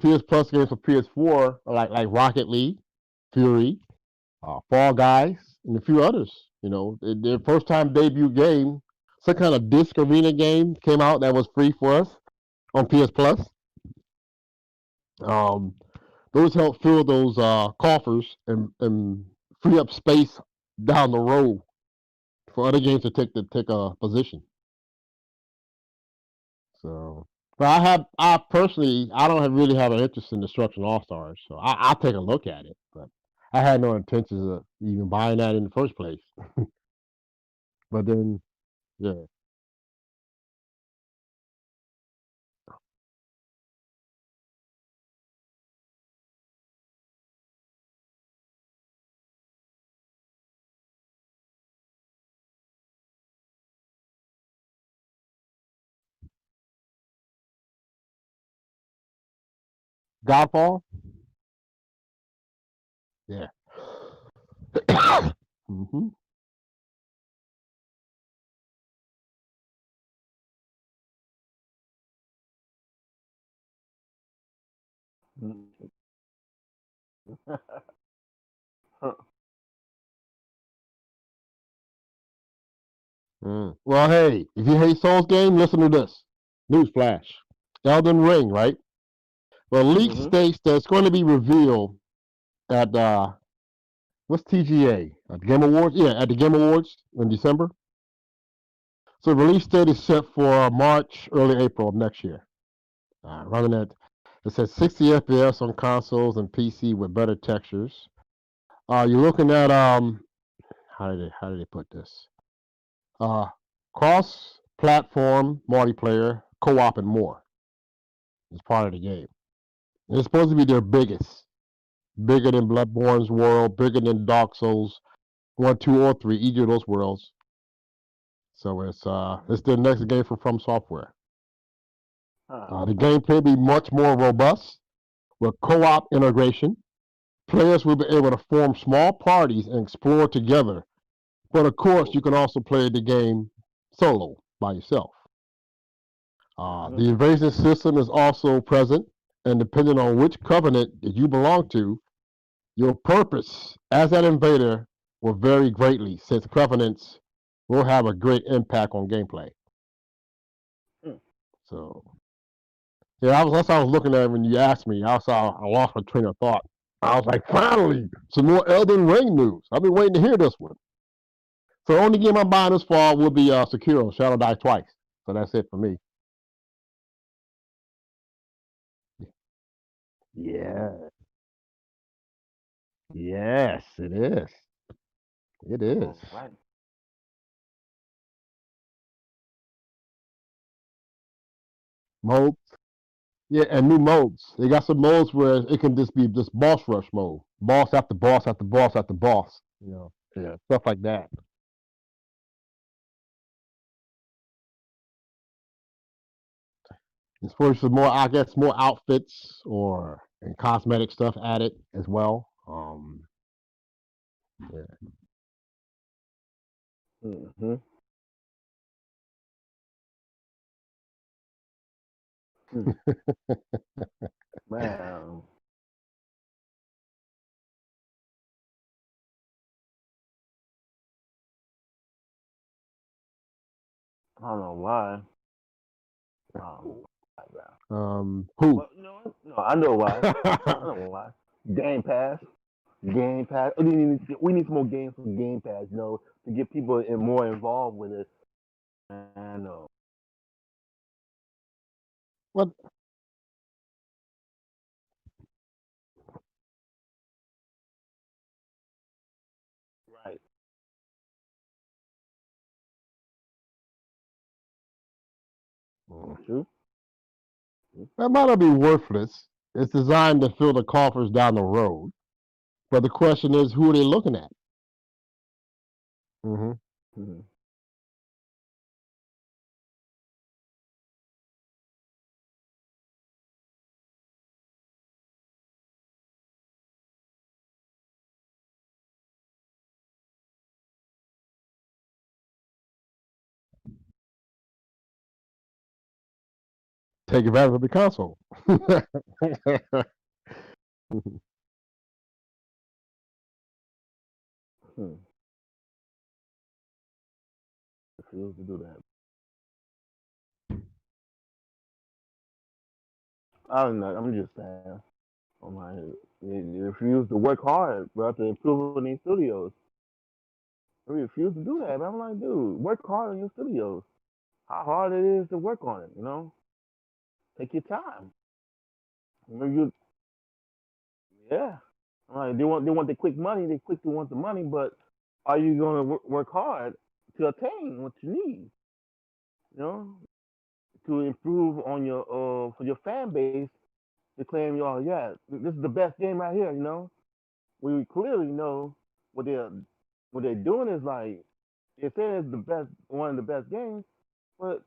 PS Plus games for PS4 are like Rocket League, Fury, Fall Guys, and a few others. Their first time debut game, some kind of disc arena game came out that was free for us on PS Plus. Those help fill those coffers and free up space down the road for other games to take a position. So, but I personally, I don't really have an interest in Destruction All Stars, so I'll take a look at it. But I had no intentions of even buying that in the first place. But then, yeah, Godfall, yeah. hmm Well, hey, if you hate Souls game, listen to this. Newsflash. Elden Ring, right? Well, leak hmm states that it's going to be revealed at what's TGA? At the Game Awards? Yeah, at the Game Awards in December. So release date is set for March, early April of next year. Running at it says 60 FPS on consoles and PC with better textures. You're looking at how did they put this? Uh, cross-platform multiplayer, co-op, and more is part of the game. And it's supposed to be their biggest, bigger than Bloodborne's world, bigger than Dark Souls 1, 2, or 3, either of those worlds. So it's the next game from Software. The gameplay will be much more robust with co-op integration. Players will be able to form small parties and explore together. But of course, you can also play the game solo by yourself. The invasion system is also present, and depending on which covenant that you belong to, your purpose as that invader will vary greatly, since covenants will have a great impact on gameplay. Hmm. So, yeah, that's what I was looking at when you asked me. I lost my train of thought. I was like, finally, some more Elden Ring news. I've been waiting to hear this one. So the only game I'm buying this fall will be Sekiro, Shadow Die Twice. So that's it for me. Yeah. Yes, it is. It is. All right. Modes. Yeah, and new modes. They got some modes where it can just be just boss rush mode. Boss after boss after boss after boss. Yeah, stuff like that. As far as some more, I guess, more outfits or and cosmetic stuff added as well. Yeah. Mm-hmm. Man, I don't know why. Why, Who? Well, you know what? No, I know why. I know why. Game Pass. Game Pass. We need some more games for Game Pass, to get people more involved with it. I know. What? Right. True. That might not be worthless. It's designed to fill the coffers down the road. But the question is, who are they looking at? hmm Mm-hmm. take advantage of the console. Hmm. Refuse to do that. I don't know. I'm just saying. I'm like, they refuse to work hard, bro, to improve on these studios. They refuse to do that. Man. I'm like, dude, work hard on your studios. How hard it is to work on it, you know? Take your time. You know, yeah. I'm like, they want the quick money. They quickly want the money, but are you going to work hard to attain what you need? You know, to improve on your for your fan base to claim, oh yeah, this is the best game right here. You know, we clearly know what they're doing is like they're saying it's the best, one of the best games, but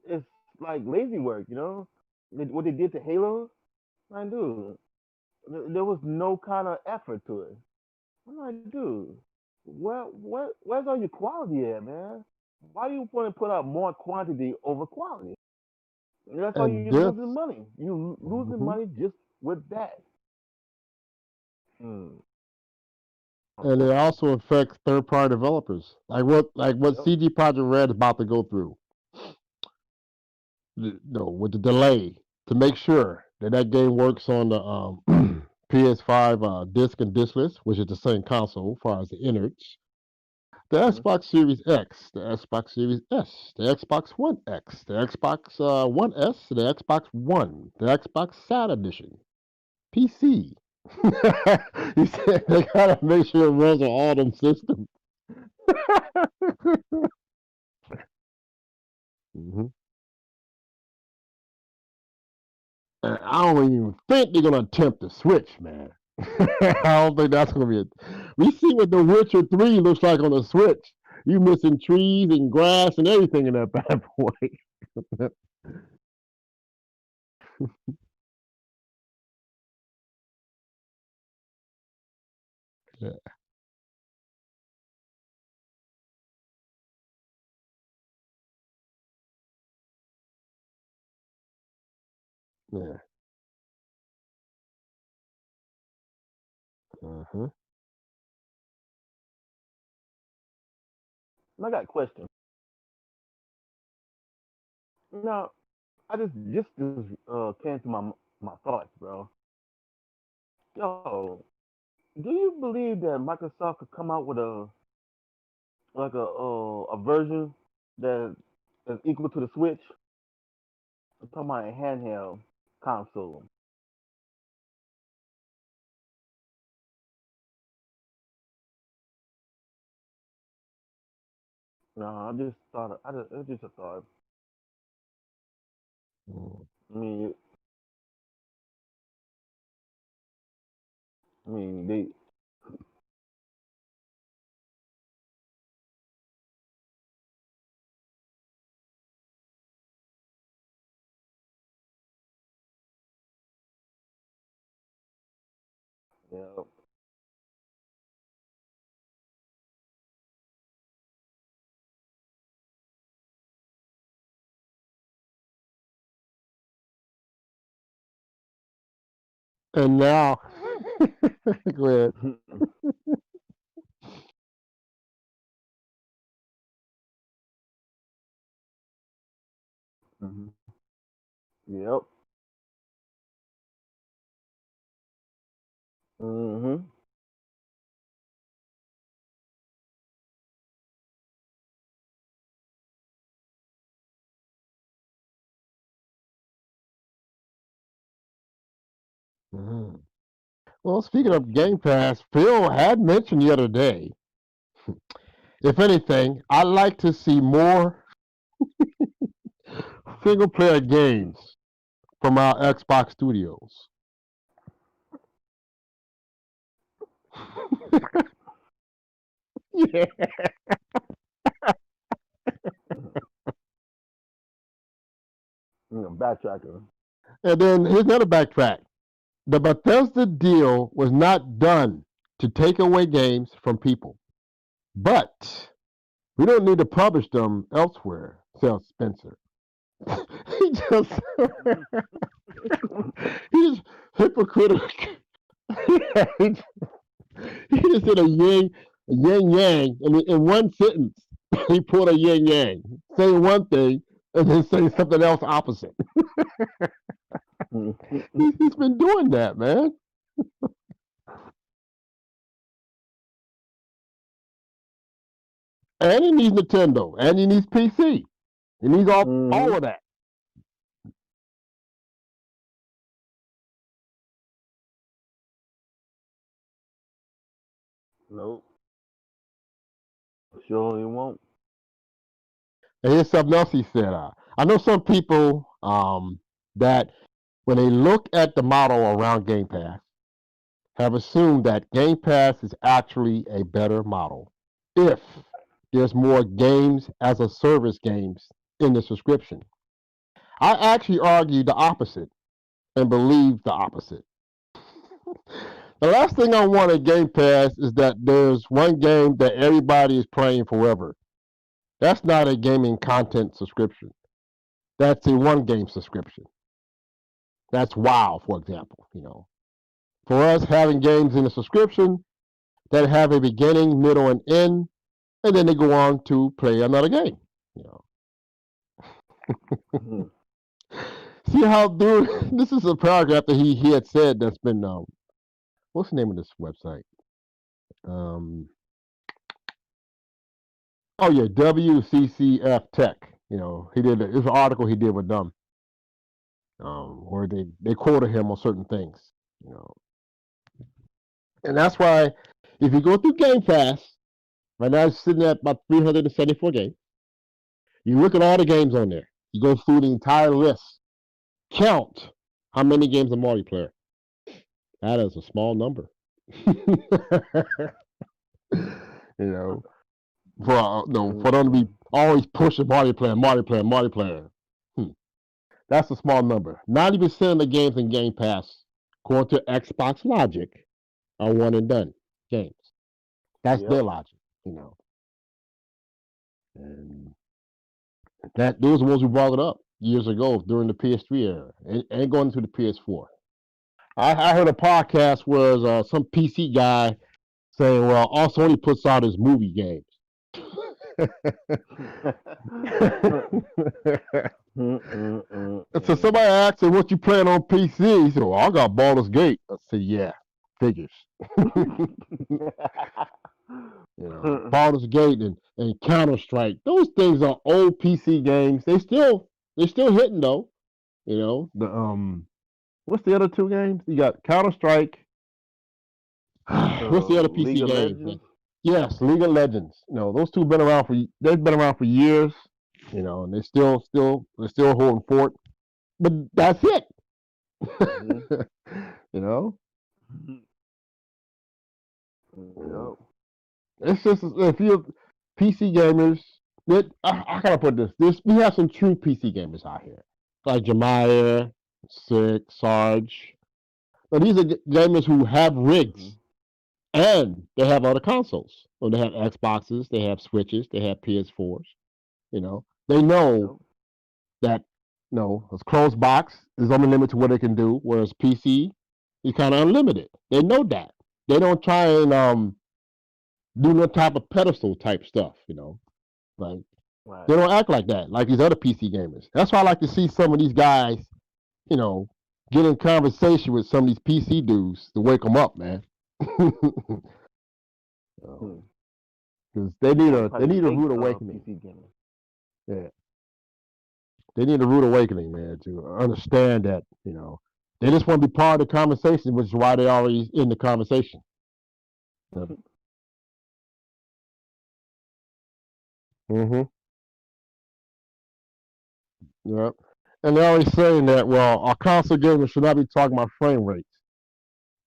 it's like lazy work. You know, what they did to Halo, man, dude, there was no kind of effort to it. I'm like, dude, where's all your quality at, man? Why do you want to put out more quantity over quality? That's why And you're this, losing money. You're losing mhm. money just with that. Mm. And it Unfortunate. also affects third-party developers, like what Yep. CG Project Red is about to go through. With the delay to make sure that that game works on the PS5 disc and diskless, which is the same console as far as the innards. The Hmm. Xbox Series X, the Xbox Series S, the Xbox One X, the Xbox One S, the Xbox One, the Xbox Sad Edition, PC. He said they gotta make sure it runs on all them systems. Mhm. And I don't even think they're gonna attempt the Switch, man. I don't think that's gonna be it. We see what The Witcher 3 looks like on the Switch. You missing trees and grass and everything in that bad boy. Yeah, yeah. Uh-huh. I got a question. Now, I just came to my thoughts, bro. Yo, do you believe that Microsoft could come out with a version that is equal to the Switch? I'm talking about a handheld console. No, I just thought. It's just a thought. Mm. I mean, they. Yeah. And now, go ahead. Hmm. Yep. Hmm. Mhm. Well, speaking of Game Pass, Phil had mentioned the other day, if anything, I'd like to see more single player games from our Xbox studios. Yeah. Backtracker. And then here's another backtrack. The Bethesda deal was not done to take away games from people, but we don't need to publish them elsewhere, says Spencer. he just he's hypocritical. he just did a yin yang in one sentence. He put a yin yang, say one thing and then say something else opposite. He's been doing that, man. And he needs Nintendo, and he needs PC. He needs all of that. Nope. Sure you won't. And here's something else he said. I know some people that when they look at the model around Game Pass, have assumed that Game Pass is actually a better model if there's more games as a service games in the subscription. I actually argue the opposite and believe the opposite. The last thing I want at Game Pass is that there's one game that everybody is playing forever. That's not a gaming content subscription. That's a one game subscription. That's WoW, for example. For us, having games in a subscription that have a beginning, middle, and end, and then they go on to play another game. See how, dude, this is a paragraph that he had said that's been, what's the name of this website? Oh yeah, WCCF Tech. He did it was an article he did with them, where they quoted him on certain things. And that's why if you go through Game Pass, right now it's sitting at about 374 games. You look at all the games on there. You go through the entire list. Count how many games are multiplayer. That is a small number. For them to be always pushing multiplayer. That's a small number. 90% of the games in Game Pass, according to Xbox Logic, are one and done games. That's their logic, And those are the ones who brought it up years ago during the PS3 era and going into the PS4. I heard a podcast where some PC guy saying, well, all Sony puts out is movie games. So somebody asked him, what you playing on PC? He said, well, I got Baldur's Gate. I said, yeah, figures. Baldur's Gate and Counter-Strike. Those things are old PC games. They're still hitting though. What's the other two games? You got Counter-Strike. What's the other PC game? Yes, League of Legends. Those two been around for years. And they're still holding fort. But that's it. It's just if you're PC gamers, I gotta put this. We have some true PC gamers out here, like Jemiah, Sick, Sarge. Now, these are gamers who have rigs, and they have other consoles. Or they have Xboxes, they have Switches, they have PS4s. They know that a closed box is only limited to what it can do, whereas PC is kind of unlimited. They know that. They don't try and do no type of pedestal type stuff. Like they don't act like that, like these other PC gamers. That's why I like to see some of these guys, get in conversation with some of these PC dudes to wake them up, man. Because they need a rude awakening. Yeah, they need a rude awakening, man, to understand that they just want to be part of the conversation, which is why they're already in the conversation. Yep. And they're always saying that, well, our console gamers should not be talking about frame rates.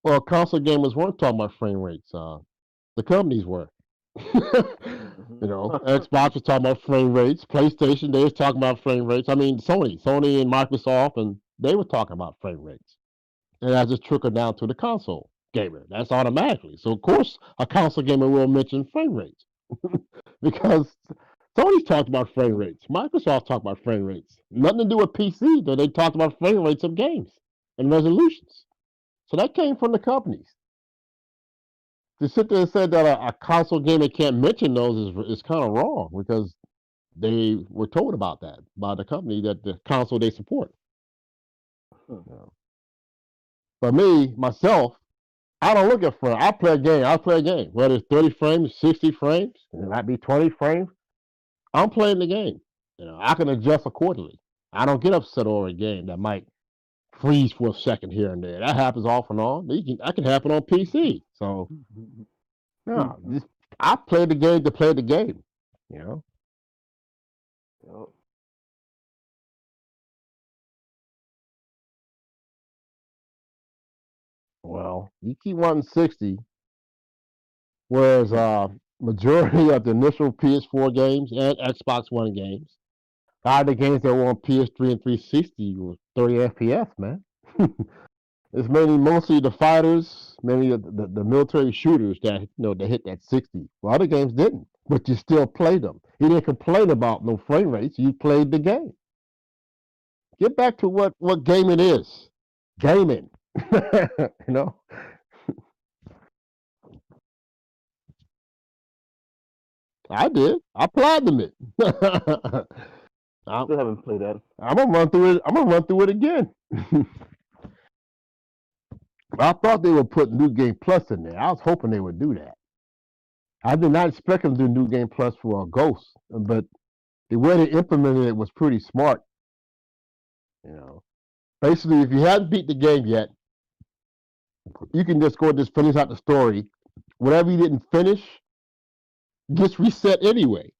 Well, console gamers weren't talking about frame rates. The companies were. Xbox was talking about frame rates. PlayStation, they was talking about frame rates. I mean, Sony and Microsoft, and they were talking about frame rates. And that just trickled down to the console gamer. That's automatically. So, of course, a console gamer will mention frame rates. Because Sony's talked about frame rates. Microsoft talked about frame rates. Nothing to do with PC, though. They talked about frame rates of games and resolutions. So that came from the companies. To sit there and say that a console gamer can't mention those is kind of wrong because they were told about that by the company that the console they support. But me, myself, I don't look at frames. I play a game. Whether it's 30 frames, 60 frames, it might be 20 frames. I'm playing the game. I can adjust accordingly. I don't get upset over a game that might freeze for a second here and there. That happens off and on. That can happen on PC. So, I play the game to play the game. Yep. Well, you keep wanting 60, whereas majority of the initial PS4 games and Xbox One games, a lot of the games that were on PS3 and 360 were 30 FPS, man. It's mostly the fighters, many of the military shooters that that hit that 60. Well, other games didn't, but you still played them. You didn't complain about no frame rates. You played the game. Get back to what gaming is. Gaming. I did. I platinum it. I still haven't played that. I'm gonna run through it again. I thought they would put New Game Plus in there. I was hoping they would do that. I did not expect them to do New Game Plus for Ghost, but the way they implemented it was pretty smart. Basically, if you haven't beat the game yet, you can just go and just finish out the story. Whatever you didn't finish gets reset anyway.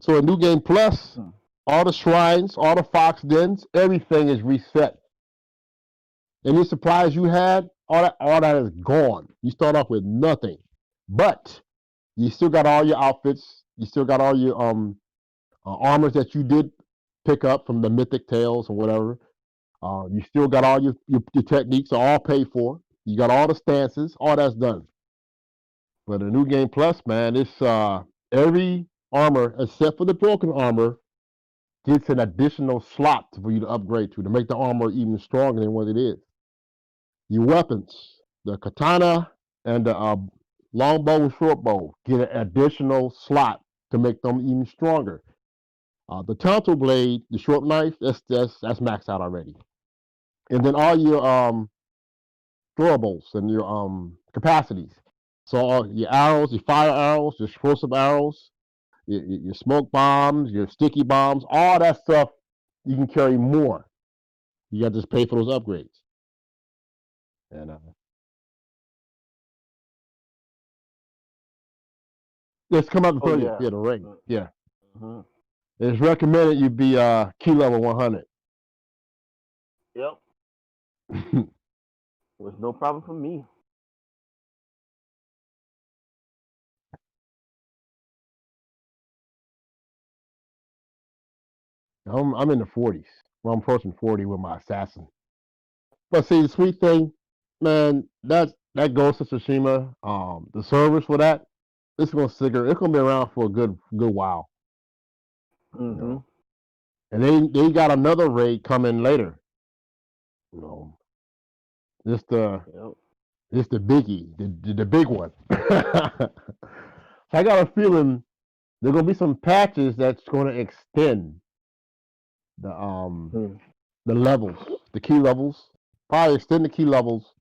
So a New Game Plus, all the shrines, all the fox dens, everything is reset. Any supplies you had, all that is gone. You start off with nothing, but you still got all your outfits. You still got all your armors that you did pick up from the Mythic Tales or whatever. You still got all your techniques are all paid for. You got all the stances, all that's done. But a New Game Plus, man, it's every armor except for the broken armor gets an additional slot for you to upgrade to make the armor even stronger than what it is. Your weapons, the katana and the longbow and short bow, get an additional slot to make them even stronger. The Tonto blade, the short knife, that's maxed out already. And then all your throwables and your capacities. So all your arrows, your fire arrows, your explosive arrows, your smoke bombs, your sticky bombs, all that stuff, you can carry more. You got to just pay for those upgrades. And it's come out to the ring. Yeah. Mm-hmm. It's recommended you be key level 100. Yep. Was no problem for me. I'm in the 40s. Well, I'm approaching 40 with my assassin. But see, the sweet thing, man, that Ghost of Tsushima, the servers for that, it's gonna be around for a good while. Mm-hmm. And they got another raid coming later. Just the biggie, the big one. I got a feeling there's gonna be some patches that's gonna extend the levels, the key levels. Probably extend the key levels.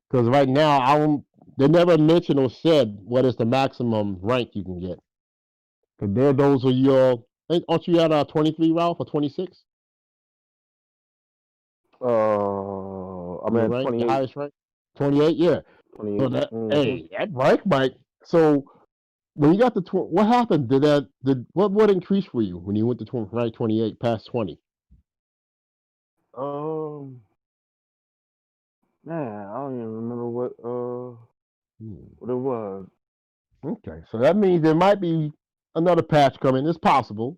Because right now they never mentioned or said what is the maximum rank you can get. Because those are your aren't you at 23, Ralph, or 26? I'm at 28. The highest rank? 28, yeah. 28. So that rank might. So when you got what happened? What increased for you when you went to rank 28 past 20? Man, I don't even remember what it was. Okay, so that means there might be another patch coming. It's possible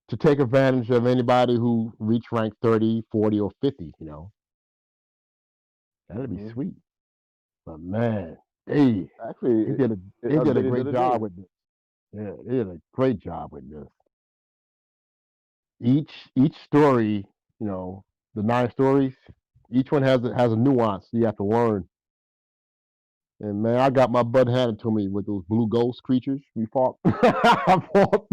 to take advantage of anybody who reached rank 30, 40, or 50. That'd be sweet. But man, they did a great job with this. Yeah, they did a great job with this. Each story, you know, the 9 stories, each one has a nuance you have to learn. And man, I got my butt handed to me with those blue ghost creatures we fought. I fought,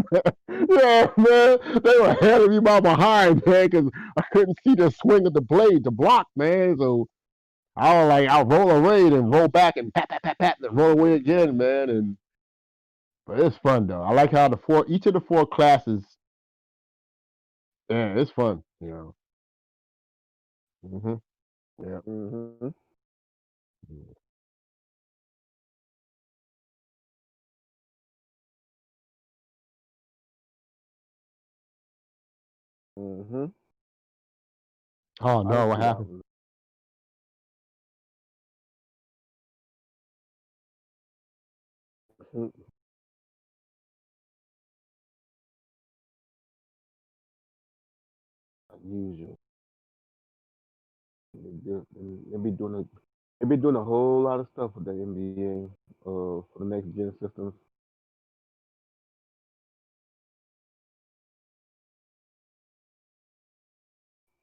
yeah, man, they were handing me by behind, man, because I couldn't see the swing of the blade to block, man. So I'll roll away and roll back and pat, pat, pat, pat, and then roll away again, man. But it's fun though. I like how each of the 4 classes, yeah, it's fun, you know. Hmm. Yeah. Mm-hmm. Mm-hmm. Oh no, what happened? Unusual. They be doing a whole lot of stuff with the NBA for the next gen systems.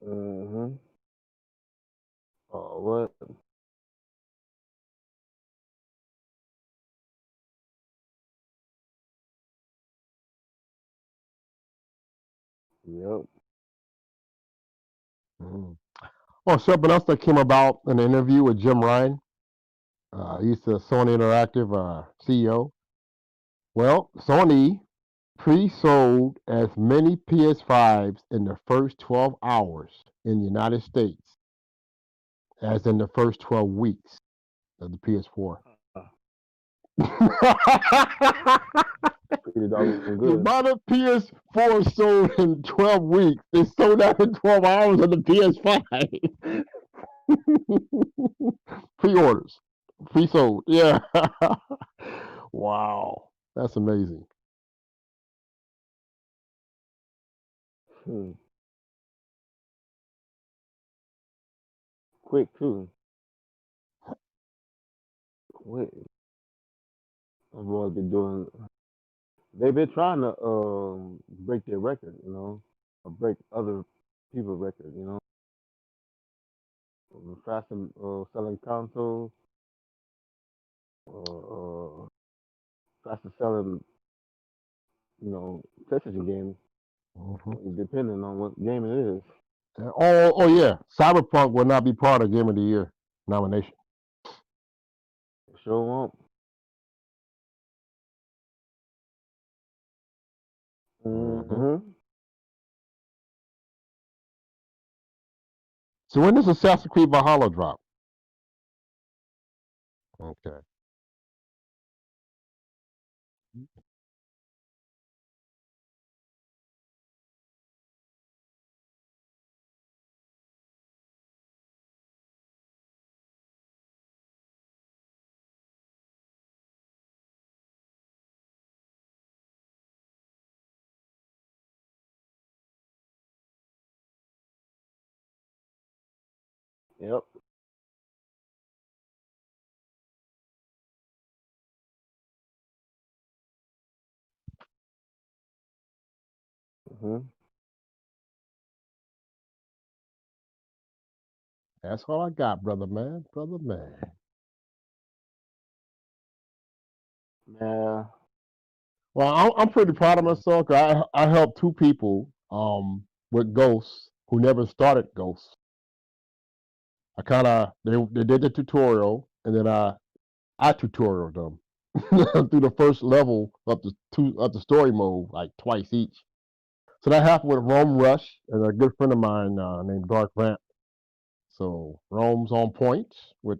Mm-hmm. Oh, what? Yep. Mhm. Oh, something else that came about in an interview with Jim Ryan. He's the Sony Interactive CEO. Well, Sony pre-sold as many PS5s in the first 12 hours in the United States as in the first 12 weeks of the PS4. Uh, The Pretty doggone good. amount of PS4 sold in 12 weeks is sold out in 12 hours of the PS5. Pre-orders, pre-sold. Yeah. Wow, that's amazing. Hmm. Quick too. Quick. I've always been doing. They've been trying to break their record, or break other people's record, faster selling consoles, or faster selling, PlayStation games, Mhm. depending on what game it is. Oh yeah, Cyberpunk will not be part of Game of the Year nomination. Sure won't. Hmm. Mm-hmm. So when does Assassin's Creed Valhalla drop? Okay. Yep. Mm-hmm. That's all I got, brother man. Brother man. Yeah. Well, I'm pretty proud of myself. 'Cause I helped 2 people with Ghosts who never started Ghosts. I kind of they did the tutorial and then I tutorialed them through the first level of the story mode like twice each. So that happened with Rome Rush and a good friend of mine named Dark Vamp. So Rome's on point with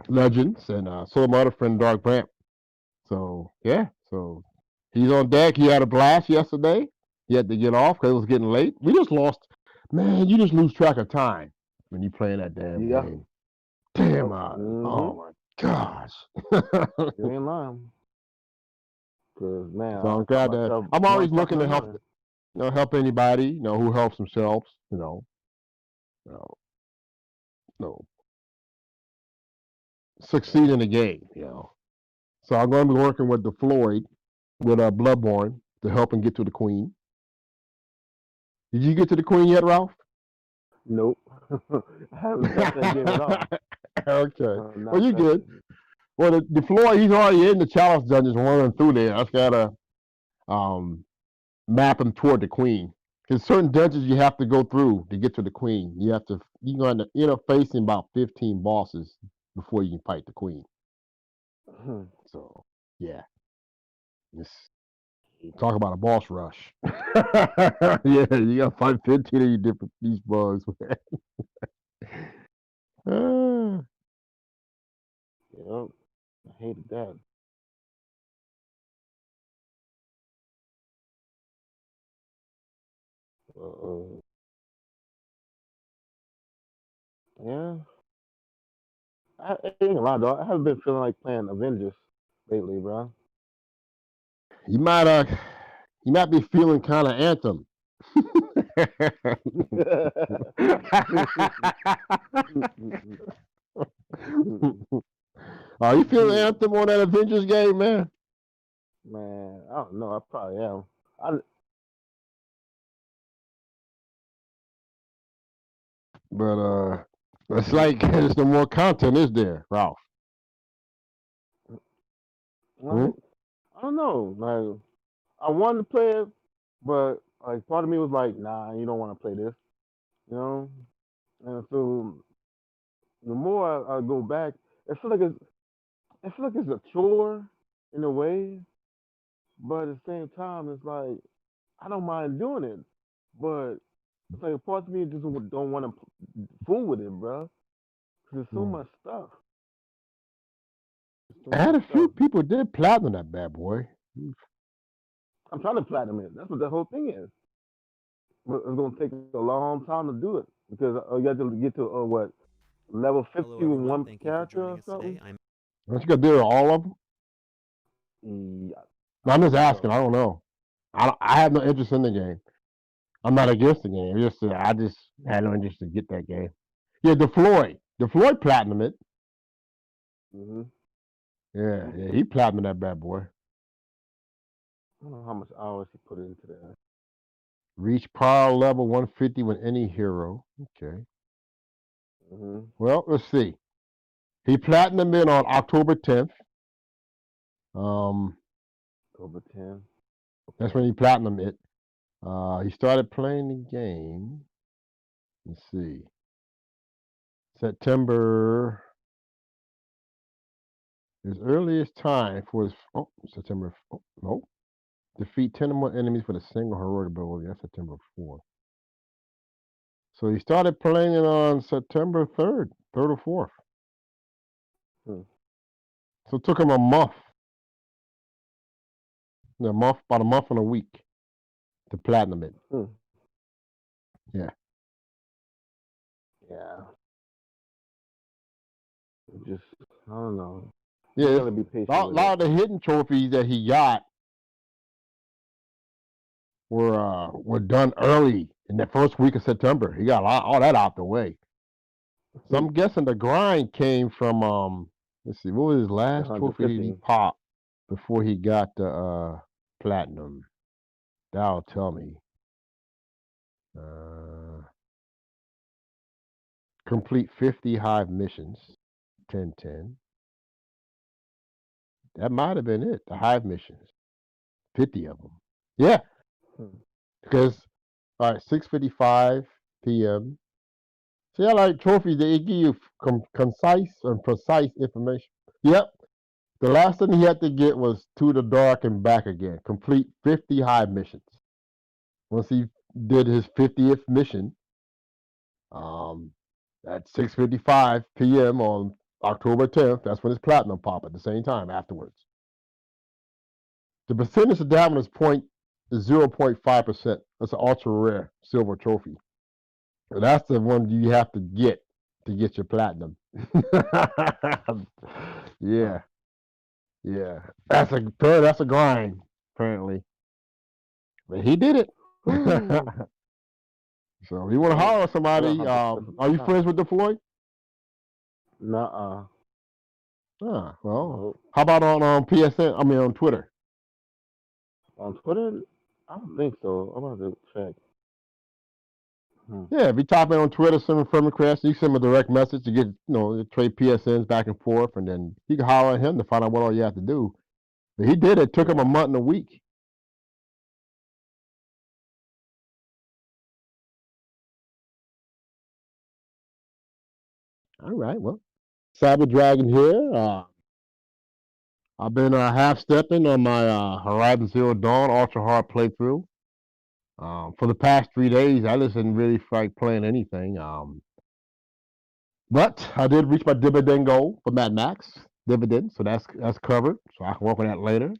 Legends and so my other friend Dark Vamp. So yeah, so he's on deck. He had a blast yesterday. He had to get off because it was getting late. We just lost. Man, you just lose track of time when you playing that damn Yeah. game. Damn, Yep. oh Mm-hmm. my gosh. You ain't lying. Cause man, So I'm I caught glad that myself I'm one always o'clock in looking the to help, morning. help anybody, who helps themselves, you know, succeed in the game, you know. So I'm going to be working with the Floyd, with Bloodborne, to help him get to the Queen. Did you get to the Queen yet, Ralph? Nope. I haven't touched that game at all. Okay. Not Well, you touched good. it. Well, the Floyd, he's already in the challenge dungeons running through there. I just gotta map him toward the Queen. There's certain dungeons you have to go through to get to the Queen. You're going to end up facing about 15 bosses before you can fight the Queen. Hmm. So, yeah. Talk about a boss rush. Yeah, you gotta fight 15 of these bugs. Ah, Yep. I hated that. Yeah. I ain't gonna lie, dog. I haven't been feeling like playing Avengers lately, bro. you might be feeling kind of Anthem. Are you feeling Anthem on that Avengers game, man? Man, I don't know. I probably am. But it's like there's no more content, is there, Ralph? Like, I don't know. Like, I wanted to play it, but like part of me was like, nah, you don't want to play this, you know. And so the more I go back, I feel like it's a chore in a way, but at the same time, it's like I don't mind doing it, but it's like a part of me just don't want to fool with it, bro. Cause there's so much stuff. I had a few people did platinum that bad boy. I'm trying to platinum it. That's what the whole thing is. But it's gonna take a long time to do it because you have to get to what level 50 Hello, with everyone. one Thank you for character joining or us something. today. Don't you got to do all of them? Yeah. No, I'm just asking. I don't know. I have no interest in the game. I'm not against the game. I just had no interest to get that game. Yeah, the Floyd platinum it. Hmm. Yeah, he platinum that bad boy. I don't know how much hours he put into that. Reach power level 150 with any hero. Okay. Hmm. Well, let's see. He platinum in on October 10th. Over 10. That's when he platinum it. He started playing the game. Let's see. September. His earliest time for his September. Oh, no. Defeat 10 or more enemies with a single heroic ability. That's September 4th. So he started playing it on September 3rd or 4th. So it took him a month. About a month and a week to platinum it. Yeah. Yeah. Just, I don't know. Yeah, You gotta be patient. a lot of the hidden trophies that he got were done early in the first week of September. He got all that out the way. So I'm guessing the grind came from let's see, what was his last trophy did he 150. pop before he got the platinum? That'll tell me. Complete 50 hive missions. 10. That might have been it. The hive missions. 50 of them. Yeah. Because all right, 6:55 p.m. See, I like trophies. They give you concise and precise information. Yep. The last thing he had to get was To the Dark and Back Again. Complete 50 hive missions. Once he did his 50th mission, at 6:55 p.m. on October 10th, that's when his platinum pop at the same time afterwards. The percentage of Daviner's point is 0.5%. That's an ultra rare silver trophy. That's the one you have to get your platinum. Yeah. That's a grind, apparently. But he did it. So you want to holler at somebody? Are you friends with the Floyd? Nuh-uh. Ah, well, So, how about on PSN? I mean, on Twitter. on Twitter, I don't think so. I'm gonna have to check. Hmm. Yeah, if you type in on Twitter, send a friend request, you send him a direct message to get, trade PSNs back and forth, and then you can holler at him to find out what all you have to do. But he did it. It took him a month and a week. All right, well, Cyber Dragon here. I've been half stepping on my Horizon Zero Dawn Ultra Hard playthrough. For the past 3 days, I just didn't really feel like playing anything. But I did reach my dividend goal for Mad Max dividend, so that's covered. So I can work on that later.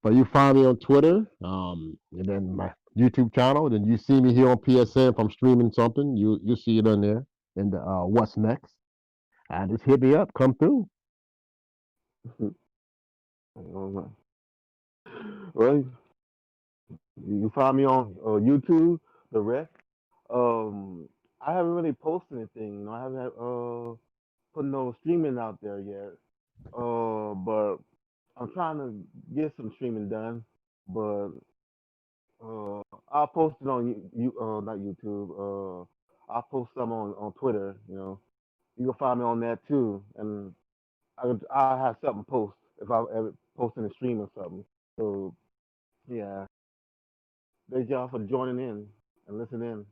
But you find me on Twitter, and then my YouTube channel. Then you see me here on PSN if I'm streaming something. You see it on there in the what's next. And just hit me up, come through. Well, you find me on YouTube, the rest. I haven't really posted anything. I haven't put no streaming out there yet. But I'm trying to get some streaming done. But I'll post it on not YouTube. I'll post some on Twitter. You can find me on that too, and I'll have something post if I ever posting a stream or something. So yeah, thank y'all for joining in and listening in.